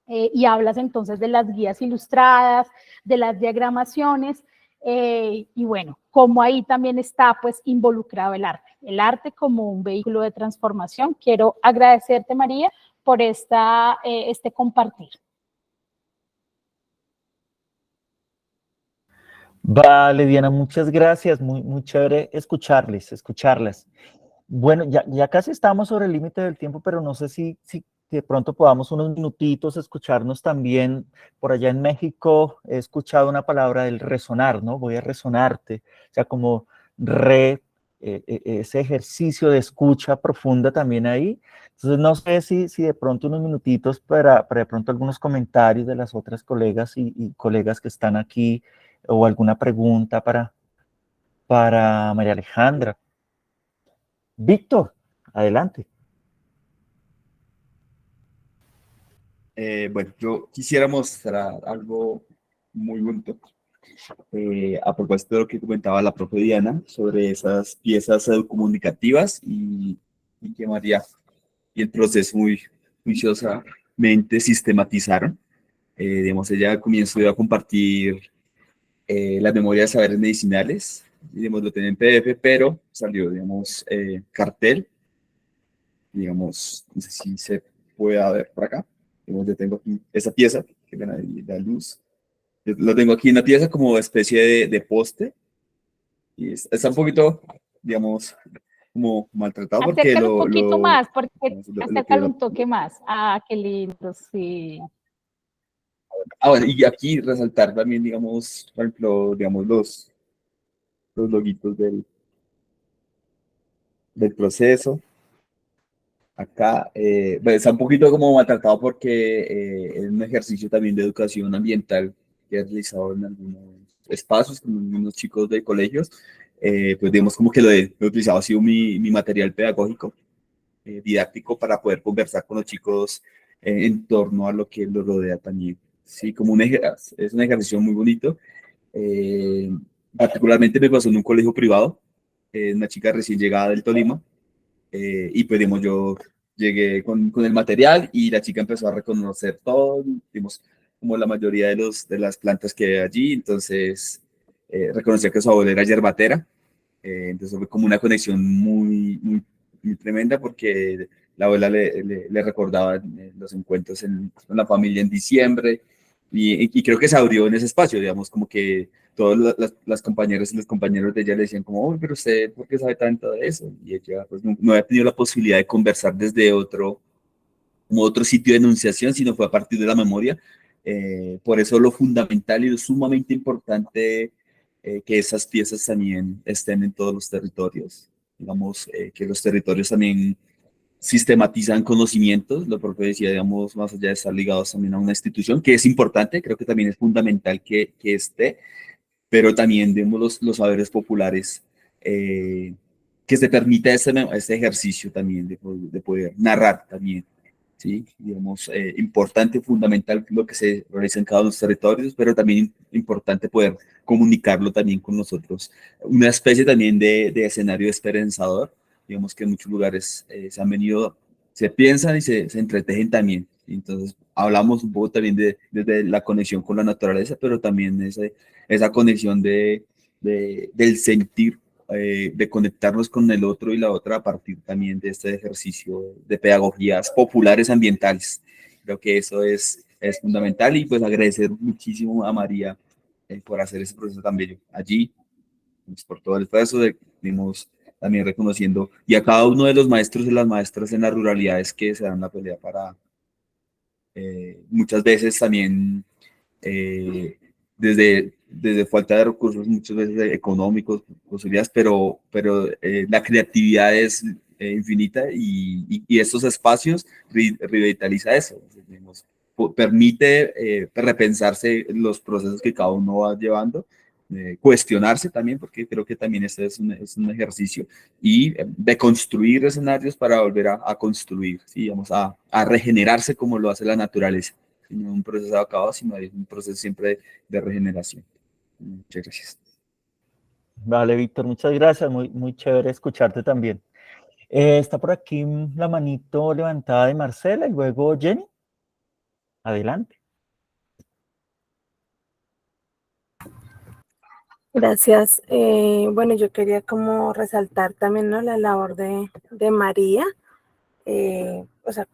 Y hablas entonces de las guías ilustradas, de las diagramaciones, y bueno, como ahí también está pues involucrado el arte como un vehículo de transformación. Quiero agradecerte, María, por este compartir. Vale, Diana, muchas gracias. Muy chévere escucharlas. Bueno, ya casi estamos sobre el límite del tiempo, pero no sé si de pronto podamos unos minutitos escucharnos también. Por allá en México he escuchado una palabra del resonar, ¿no? Voy a resonarte, o sea, como ese ejercicio de escucha profunda también ahí. Entonces no sé si de pronto unos minutitos para de pronto algunos comentarios de las otras colegas y colegas que están aquí, o alguna pregunta para María Alejandra. Víctor, adelante. Bueno, yo quisiera mostrar algo muy bonito a propósito de lo que comentaba la profe Diana sobre esas piezas comunicativas y que María y el proceso muy juiciosamente sistematizaron. Digamos, ella comenzó a compartir la memoria de saberes medicinales, digamos, lo tenía en PDF, pero salió, digamos, cartel, digamos, no sé si se puede ver por acá. Digamos, yo tengo aquí esa pieza, que ven ahí la luz. Yo lo tengo aquí en la pieza como especie de poste, y está un poquito, digamos, como maltratado porque Acércalo un poquito más, porque acércalo lo un toque más. Ah, qué lindo, sí. bueno, y aquí resaltar también, digamos, por ejemplo, digamos, los loguitos del proceso. Acá pues, está un poquito como maltratado porque es un ejercicio también de educación ambiental que he realizado en algunos espacios con algunos chicos de colegios. Pues digamos como que lo he utilizado, ha sido mi material pedagógico, didáctico para poder conversar con los chicos en torno a lo que los rodea también. Sí, como es un ejercicio muy bonito. Eh, Particularmente me pasó en un colegio privado, una chica recién llegada del Tolima, y pues digamos, yo llegué con el material y la chica empezó a reconocer todo, digamos, como la mayoría de las plantas que hay allí, entonces reconocía que su abuela era yerbatera, entonces fue como una conexión muy tremenda porque la abuela le recordaba los encuentros con la familia en diciembre y creo que se abrió en ese espacio, digamos, como que todas las compañeras y los compañeros de ella le decían como, oh, pero usted, ¿por qué sabe tanto de eso? Y ella pues no había tenido la posibilidad de conversar desde como otro sitio de enunciación, sino fue a partir de la memoria. Por eso lo fundamental y lo sumamente importante que esas piezas también estén en todos los territorios. Digamos, que los territorios también sistematizan conocimientos, lo propio decía, digamos, más allá de estar ligados también a una institución, que es importante, creo que también es fundamental que esté, pero también, digamos, los saberes populares, que se permita este ejercicio también de poder narrar también, ¿sí? Digamos, importante, fundamental lo que se realiza en cada uno de los territorios, pero también importante poder comunicarlo también con nosotros. Una especie también de escenario esperanzador, digamos que en muchos lugares se piensan y se entretejen también. Entonces, hablamos un poco también de la conexión con la naturaleza, pero también esa conexión del sentir de conectarnos con el otro y la otra a partir también de este ejercicio de pedagogías populares ambientales. Creo que eso es fundamental y pues agradecer muchísimo a María por hacer ese proceso tan bello allí, pues, por todo el esfuerzo, dimos también reconociendo y a cada uno de los maestros y las maestras en las ruralidades que se dan la pelea para muchas veces también desde falta de recursos, muchas veces económicos, posibilidades, pero la creatividad es infinita y estos espacios revitaliza eso, digamos, permite repensarse los procesos que cada uno va llevando, cuestionarse también, porque creo que también este es un ejercicio, y de construir escenarios para volver a construir, ¿sí? Digamos, a regenerarse como lo hace la naturaleza. No un proceso acabado, sino un proceso siempre de regeneración. Muchas gracias. Vale, Víctor, muchas gracias. Muy chévere escucharte también. Está por aquí la manito levantada de Marcela y luego Jenny. Adelante. Gracias. Bueno, yo quería como resaltar también, ¿no?, la labor de María, o sea,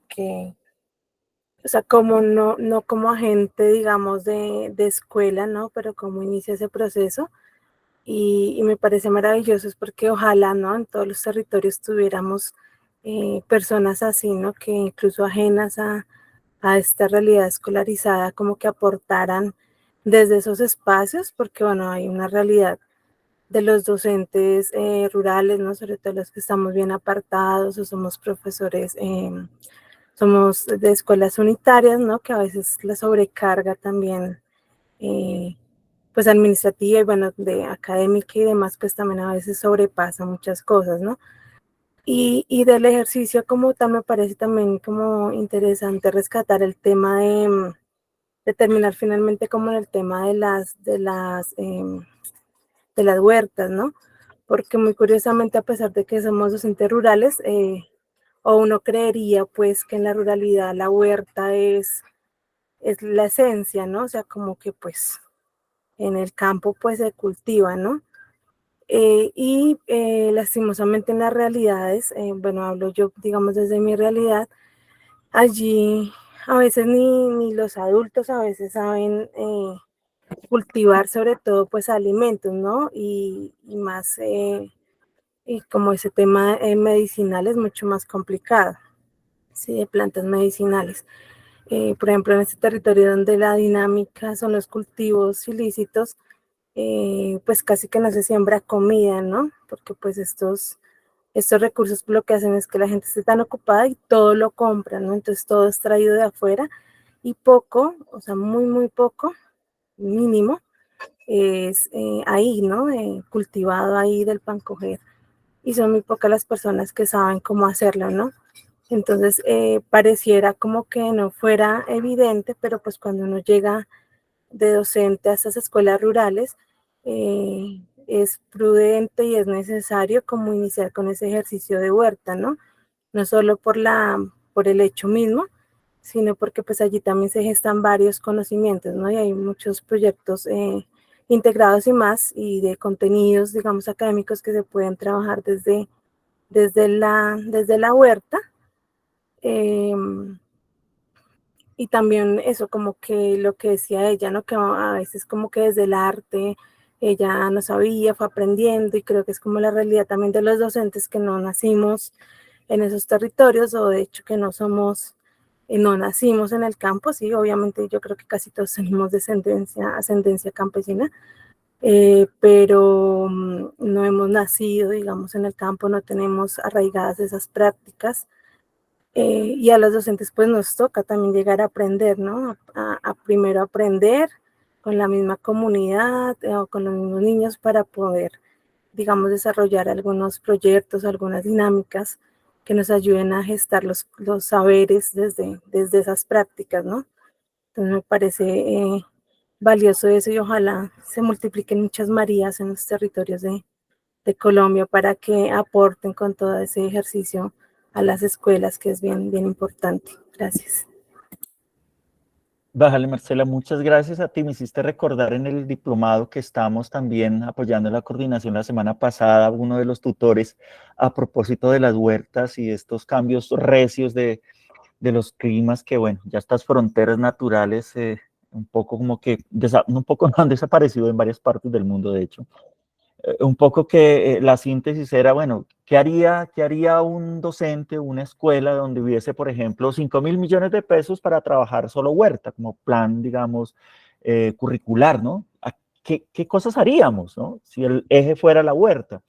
como no como agente, digamos, de escuela, ¿no?, pero como inicia ese proceso. Y me parece maravilloso, es porque ojalá, ¿no?, en todos los territorios tuviéramos personas así, ¿no?, que incluso ajenas a esta realidad escolarizada, como que aportaran desde esos espacios, porque bueno, hay una realidad de los docentes rurales, ¿no?, sobre todo los que estamos bien apartados o somos profesores, somos de escuelas unitarias, ¿no?, que a veces la sobrecarga también, pues administrativa y bueno, de académica y demás, pues también a veces sobrepasa muchas cosas, ¿no? Y del ejercicio como tal me parece también como interesante rescatar el tema de terminar finalmente como en el tema de las huertas, ¿no? Porque muy curiosamente, a pesar de que somos docentes rurales, o uno creería pues que en la ruralidad la huerta es la esencia, ¿no? O sea, como que pues en el campo pues se cultiva, ¿no? Lastimosamente en las realidades, bueno, hablo yo, digamos, desde mi realidad, allí a veces ni los adultos a veces saben cultivar sobre todo pues alimentos, ¿no? Y más, y como ese tema medicinal es mucho más complicado, ¿sí? De plantas medicinales. Por ejemplo, en este territorio donde la dinámica son los cultivos ilícitos, pues casi que no se siembra comida, ¿no? Porque pues estos recursos lo que hacen es que la gente esté tan ocupada y todo lo compra, ¿no? Entonces todo es traído de afuera y poco, o sea, muy poco, mínimo, es ahí, ¿no? Cultivado ahí del pan coger. Y son muy pocas las personas que saben cómo hacerlo, ¿no? Entonces pareciera como que no fuera evidente, pero pues cuando uno llega de docente a esas escuelas rurales, es prudente y es necesario como iniciar con ese ejercicio de huerta, ¿no? No solo por el hecho mismo, sino porque pues allí también se gestan varios conocimientos, ¿no? Y hay muchos proyectos integrados y más, y de contenidos, digamos, académicos que se pueden trabajar desde la huerta. Y también eso, como que lo que decía ella, ¿no? Que a veces como que desde el arte ella no sabía, fue aprendiendo, y creo que es como la realidad también de los docentes que no nacimos en esos territorios, o de hecho que no somos, no nacimos en el campo, sí, obviamente yo creo que casi todos tenemos ascendencia campesina, pero no hemos nacido, digamos, en el campo, no tenemos arraigadas esas prácticas. Y a los docentes pues nos toca también llegar a aprender, ¿no? A primero aprender con la misma comunidad o con los mismos niños para poder, digamos, desarrollar algunos proyectos, algunas dinámicas que nos ayuden a gestar los saberes desde esas prácticas, ¿no? Entonces me parece valioso eso, y ojalá se multipliquen muchas Marías en los territorios de Colombia para que aporten con todo ese ejercicio a las escuelas, que es bien importante. Gracias. Bájale, Marcela, muchas gracias a ti. Me hiciste recordar en el diplomado que estamos también apoyando la coordinación la semana pasada, uno de los tutores, a propósito de las huertas y estos cambios recios de los climas que, bueno, ya estas fronteras naturales un poco como que, un poco no han desaparecido en varias partes del mundo, de hecho. Un poco que la síntesis era, bueno, qué haría un docente, una escuela donde hubiese, por ejemplo, 5.000 millones de pesos para trabajar solo huerta, como plan, digamos, curricular, ¿no? ¿Qué cosas haríamos, ¿no? Si el eje fuera la huerta.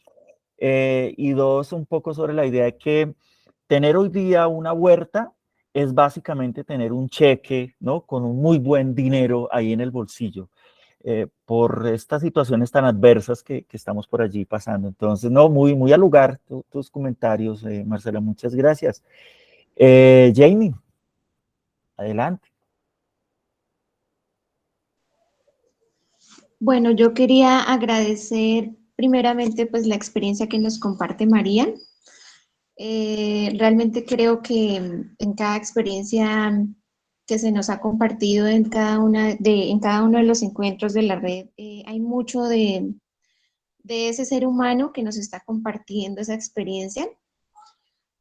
Y dos, un poco sobre la idea de que tener hoy día una huerta es básicamente tener un cheque, ¿no? Con un muy buen dinero ahí en el bolsillo, por estas situaciones tan adversas que estamos por allí pasando. Entonces, no, muy al lugar tus comentarios, Marcela, muchas gracias. Jamie, adelante. Bueno, yo quería agradecer primeramente pues la experiencia que nos comparte María. Realmente creo que en cada experiencia que se nos ha compartido en cada uno de los encuentros de la red, hay mucho de ese ser humano que nos está compartiendo esa experiencia.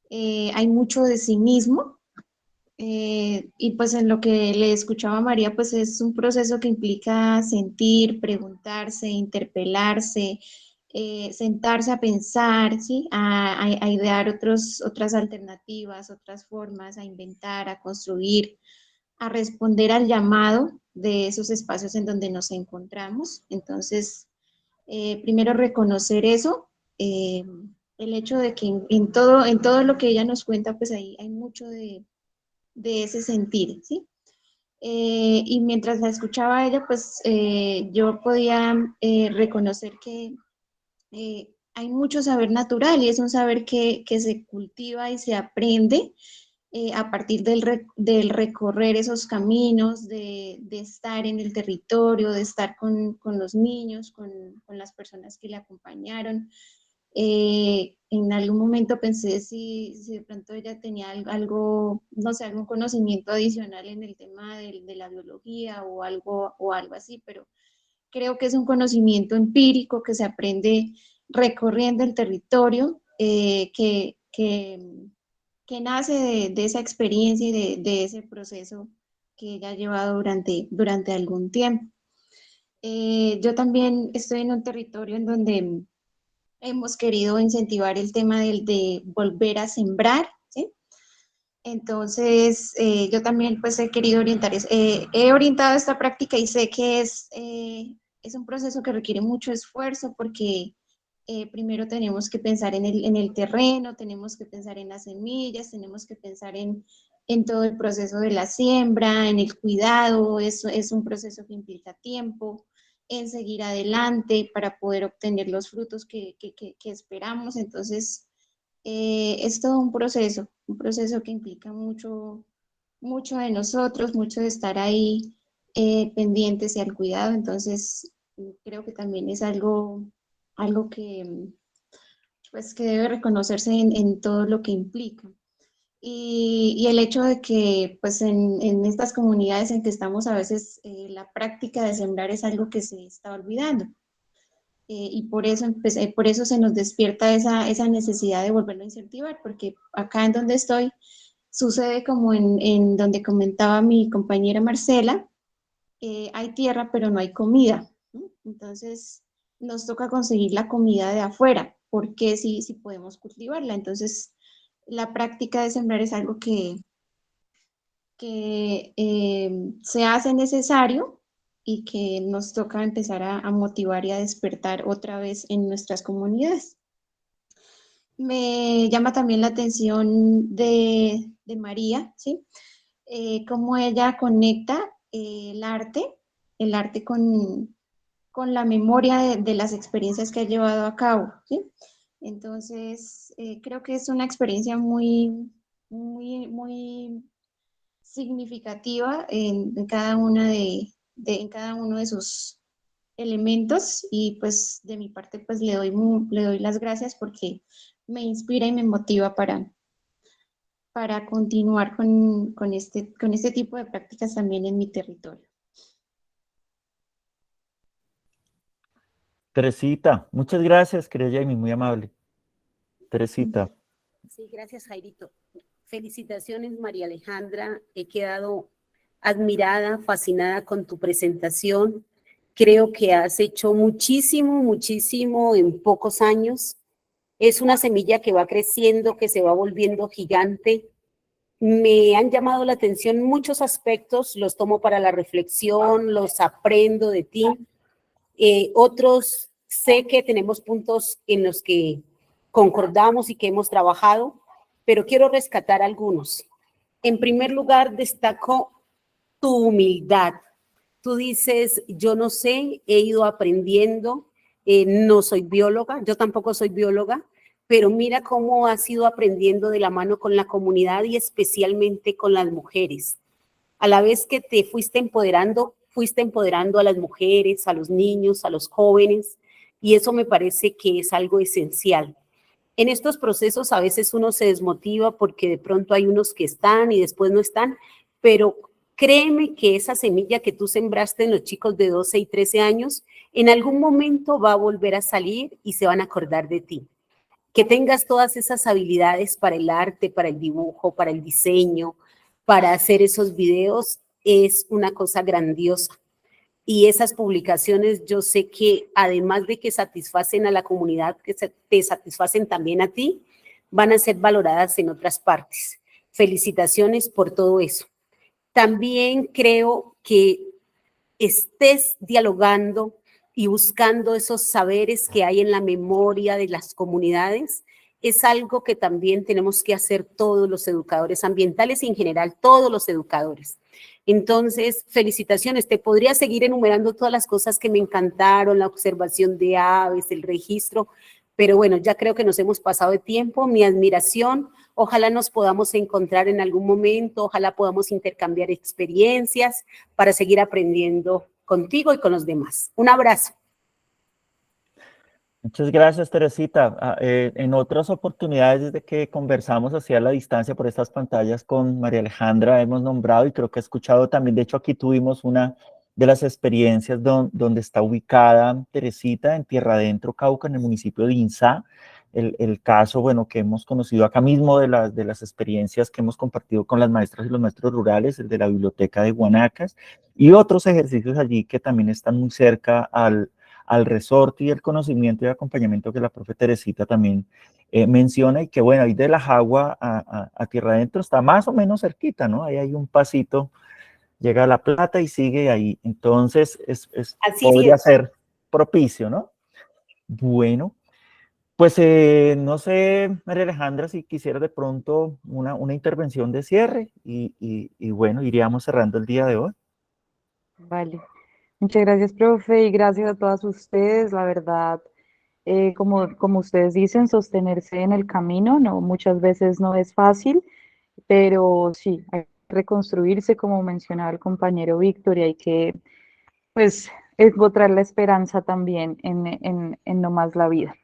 Hay mucho de sí mismo. Y pues en lo que le escuchaba a María, pues es un proceso que implica sentir, preguntarse, interpelarse, sentarse a pensar, ¿sí? A idear otras alternativas, otras formas, a inventar, a construir, a responder al llamado de esos espacios en donde nos encontramos. Entonces, primero reconocer eso, el hecho de que en todo lo que ella nos cuenta, pues ahí hay mucho de ese sentir, ¿sí? Y mientras la escuchaba a ella, pues yo podía reconocer que hay mucho saber natural y es un saber que se cultiva y se aprende a partir del recorrer esos caminos, de estar en el territorio, de estar con los niños, con las personas que le acompañaron. En algún momento pensé si de pronto ella tenía algo, no sé, algún conocimiento adicional en el tema de la biología o algo así, pero creo que es un conocimiento empírico que se aprende recorriendo el territorio, que nace de esa experiencia y de ese proceso que ella ha llevado durante algún tiempo. Yo también estoy en un territorio en donde hemos querido incentivar el tema de volver a sembrar, ¿sí? Entonces, yo también pues he querido orientar, he orientado esta práctica y sé que es un proceso que requiere mucho esfuerzo porque primero tenemos que pensar en el terreno, tenemos que pensar en las semillas, tenemos que pensar en todo el proceso de la siembra, en el cuidado, eso es un proceso que implica tiempo, en seguir adelante para poder obtener los frutos que esperamos. Entonces, es todo un proceso que implica mucho, mucho de nosotros, mucho de estar ahí pendientes y al cuidado. Entonces, creo que también es algo que, pues, que debe reconocerse en todo lo que implica. Y el hecho de que pues en estas comunidades en que estamos a veces la práctica de sembrar es algo que se está olvidando. Y por eso se nos despierta esa necesidad de volverlo a incentivar, porque acá en donde estoy sucede como en donde comentaba mi compañera Marcela, hay tierra pero no hay comida, ¿no? Entonces nos toca conseguir la comida de afuera, porque si podemos cultivarla. Entonces la práctica de sembrar es algo que se hace necesario y que nos toca empezar a motivar y a despertar otra vez en nuestras comunidades. Me llama también la atención de María, ¿sí? Cómo ella conecta el arte con la memoria de las experiencias que ha llevado a cabo, ¿sí? Entonces, creo que es una experiencia muy significativa en cada en cada uno de sus elementos y pues de mi parte pues le doy las gracias porque me inspira y me motiva para continuar con este tipo de prácticas también en mi territorio. Teresita, muchas gracias, querida Jamie, muy amable. Teresita. Sí, gracias, Jairito. Felicitaciones, María Alejandra. He quedado admirada, fascinada con tu presentación. Creo que has hecho muchísimo, muchísimo en pocos años. Es una semilla que va creciendo, que se va volviendo gigante. Me han llamado la atención muchos aspectos, los tomo para la reflexión, los aprendo de ti. Otros sé que tenemos puntos en los que concordamos y que hemos trabajado, pero quiero rescatar algunos. En primer lugar, destaco tu humildad. Tú dices, yo no sé, he ido aprendiendo, no soy bióloga, yo tampoco soy bióloga, pero mira cómo has ido aprendiendo de la mano con la comunidad y especialmente con las mujeres. A la vez que te fuiste empoderando a las mujeres, a los niños, a los jóvenes, y eso me parece que es algo esencial. En estos procesos a veces uno se desmotiva porque de pronto hay unos que están y después no están, pero créeme que esa semilla que tú sembraste en los chicos de 12 y 13 años, en algún momento va a volver a salir y se van a acordar de ti. Que tengas todas esas habilidades para el arte, para el dibujo, para el diseño, para hacer esos videos, es una cosa grandiosa. Y esas publicaciones yo sé que además de que satisfacen a la comunidad, que te satisfacen también a ti, van a ser valoradas en otras partes. Felicitaciones por todo eso. También creo que estés dialogando y buscando esos saberes que hay en la memoria de las comunidades, es algo que también tenemos que hacer todos los educadores ambientales y en general todos los educadores. Entonces, felicitaciones. Te podría seguir enumerando todas las cosas que me encantaron, la observación de aves, el registro, pero bueno, ya creo que nos hemos pasado de tiempo. Mi admiración, ojalá nos podamos encontrar en algún momento, ojalá podamos intercambiar experiencias para seguir aprendiendo contigo y con los demás. Un abrazo. Muchas gracias, Teresita. En otras oportunidades, desde que conversamos hacia la distancia por estas pantallas con María Alejandra, hemos nombrado y creo que he escuchado también, de hecho aquí tuvimos una de las experiencias donde está ubicada Teresita, en Tierra Adentro, Cauca, en el municipio de Insá. El caso, bueno, que hemos conocido acá mismo de las experiencias que hemos compartido con las maestras y los maestros rurales, el de la biblioteca de Guanacas, y otros ejercicios allí que también están muy cerca al resorte y el conocimiento y acompañamiento que la profe Teresita también menciona, y que bueno, ahí de La Jagua a Tierra Adentro está más o menos cerquita, ¿no? Ahí hay un pasito, llega a La Plata y sigue ahí, entonces podría ser propicio, ¿no? Bueno, pues no sé, María Alejandra, si quisiera de pronto una intervención de cierre y bueno, iríamos cerrando el día de hoy. Vale. Muchas gracias, profe, y gracias a todas ustedes. La verdad, como ustedes dicen, sostenerse en el camino, no, muchas veces no es fácil, pero sí, hay que reconstruirse, como mencionaba el compañero Víctor, y hay que, pues, encontrar la esperanza también en no más la vida.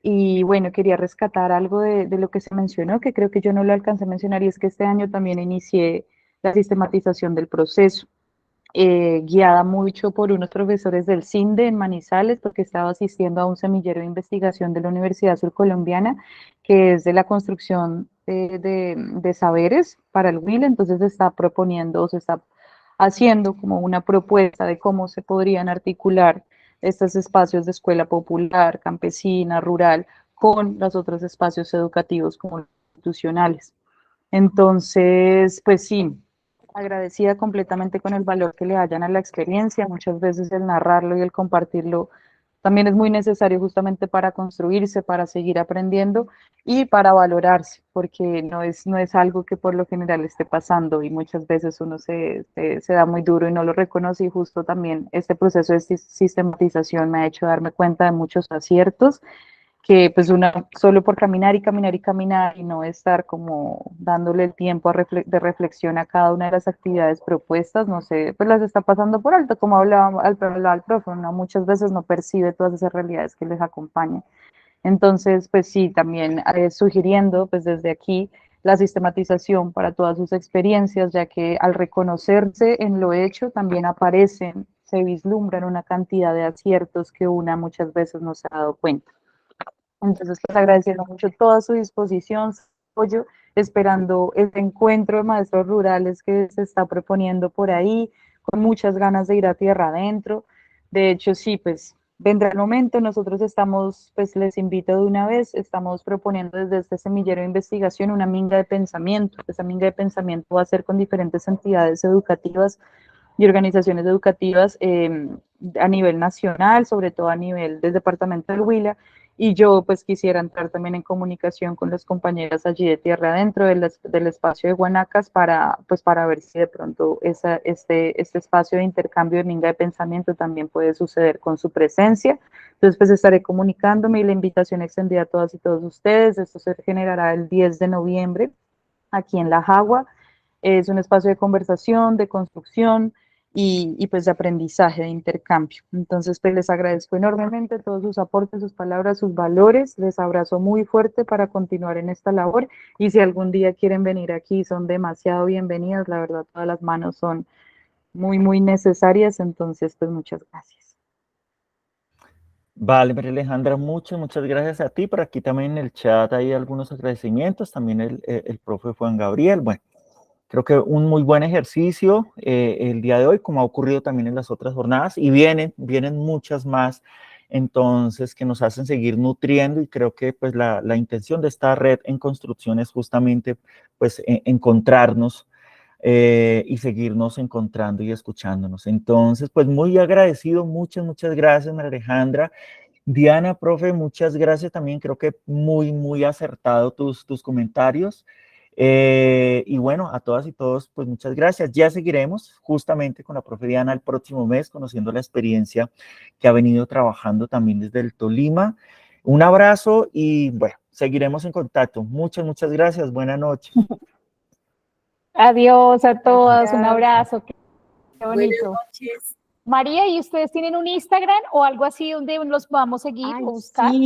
Y bueno, quería rescatar algo de lo que se mencionó, que creo que yo no lo alcancé a mencionar, y es que este año también inicié la sistematización del proceso, guiada mucho por unos profesores del CINDE en Manizales, porque estaba asistiendo a un semillero de investigación de la Universidad Surcolombiana, que es de la construcción de saberes para el WIL. Entonces se está proponiendo, se está haciendo como una propuesta de cómo se podrían articular estos espacios de escuela popular, campesina, rural, con los otros espacios educativos como institucionales. Entonces, pues sí, agradecida completamente con el valor que le hayan a la experiencia. Muchas veces el narrarlo y el compartirlo también es muy necesario justamente para construirse, para seguir aprendiendo y para valorarse, porque no es algo que por lo general esté pasando, y muchas veces uno se da muy duro y no lo reconoce, y justo también este proceso de sistematización me ha hecho darme cuenta de muchos aciertos que pues uno solo por caminar y caminar y caminar y no estar como dándole el tiempo de reflexión a cada una de las actividades propuestas, no sé, pues las está pasando por alto, como hablaba el profe, ¿no? Muchas veces no percibe todas esas realidades que les acompañan. Entonces, pues sí, también sugiriendo pues desde aquí la sistematización para todas sus experiencias, ya que al reconocerse en lo hecho también aparecen, se vislumbran una cantidad de aciertos que una muchas veces no se ha dado cuenta. Entonces, pues agradeciendo mucho toda su disposición, su apoyo, esperando este encuentro de maestros rurales que se está proponiendo por ahí, con muchas ganas de ir a tierra adentro. De hecho, sí, pues vendrá el momento, nosotros estamos, pues les invito de una vez, estamos proponiendo desde este semillero de investigación una minga de pensamiento. Esa minga de pensamiento va a ser con diferentes entidades educativas y organizaciones educativas a nivel nacional, sobre todo a nivel del departamento del Huila, y yo pues quisiera entrar también en comunicación con las compañeras allí de tierra adentro del espacio de Guanacas para ver si de pronto este espacio de intercambio de minga de pensamiento también puede suceder con su presencia. Entonces pues estaré comunicándome y la invitación extendida a todas y todos ustedes. Esto se generará el 10 de noviembre aquí en La Jagua. Es un espacio de conversación, de construcción y pues de aprendizaje, de intercambio. Entonces, pues les agradezco enormemente todos sus aportes, sus palabras, sus valores. Les abrazo muy fuerte para continuar en esta labor. Y si algún día quieren venir aquí, son demasiado bienvenidas. La verdad, todas las manos son muy, muy necesarias. Entonces, pues muchas gracias. Vale, María Alejandra, muchas gracias a ti. Por aquí también en el chat hay algunos agradecimientos. También el profe Juan Gabriel. Bueno, creo que un muy buen ejercicio el día de hoy, como ha ocurrido también en las otras jornadas, y vienen muchas más, entonces, que nos hacen seguir nutriendo, y creo que pues la intención de esta red en construcción es justamente pues encontrarnos y seguirnos encontrando y escuchándonos. Entonces, pues muy agradecido, muchas gracias, María Alejandra. Diana, profe, muchas gracias también, creo que muy acertado tus comentarios. Y bueno, a todas y todos, pues muchas gracias. Ya seguiremos justamente con la profe Diana el próximo mes, conociendo la experiencia que ha venido trabajando también desde el Tolima. Un abrazo y bueno, seguiremos en contacto. Muchas gracias. Buenas noches. Adiós a todas, un Gracias. abrazo, qué Buenas bonito. noches. María, ¿y ustedes tienen un Instagram o algo así donde los podamos seguir Ay, o buscar? sí.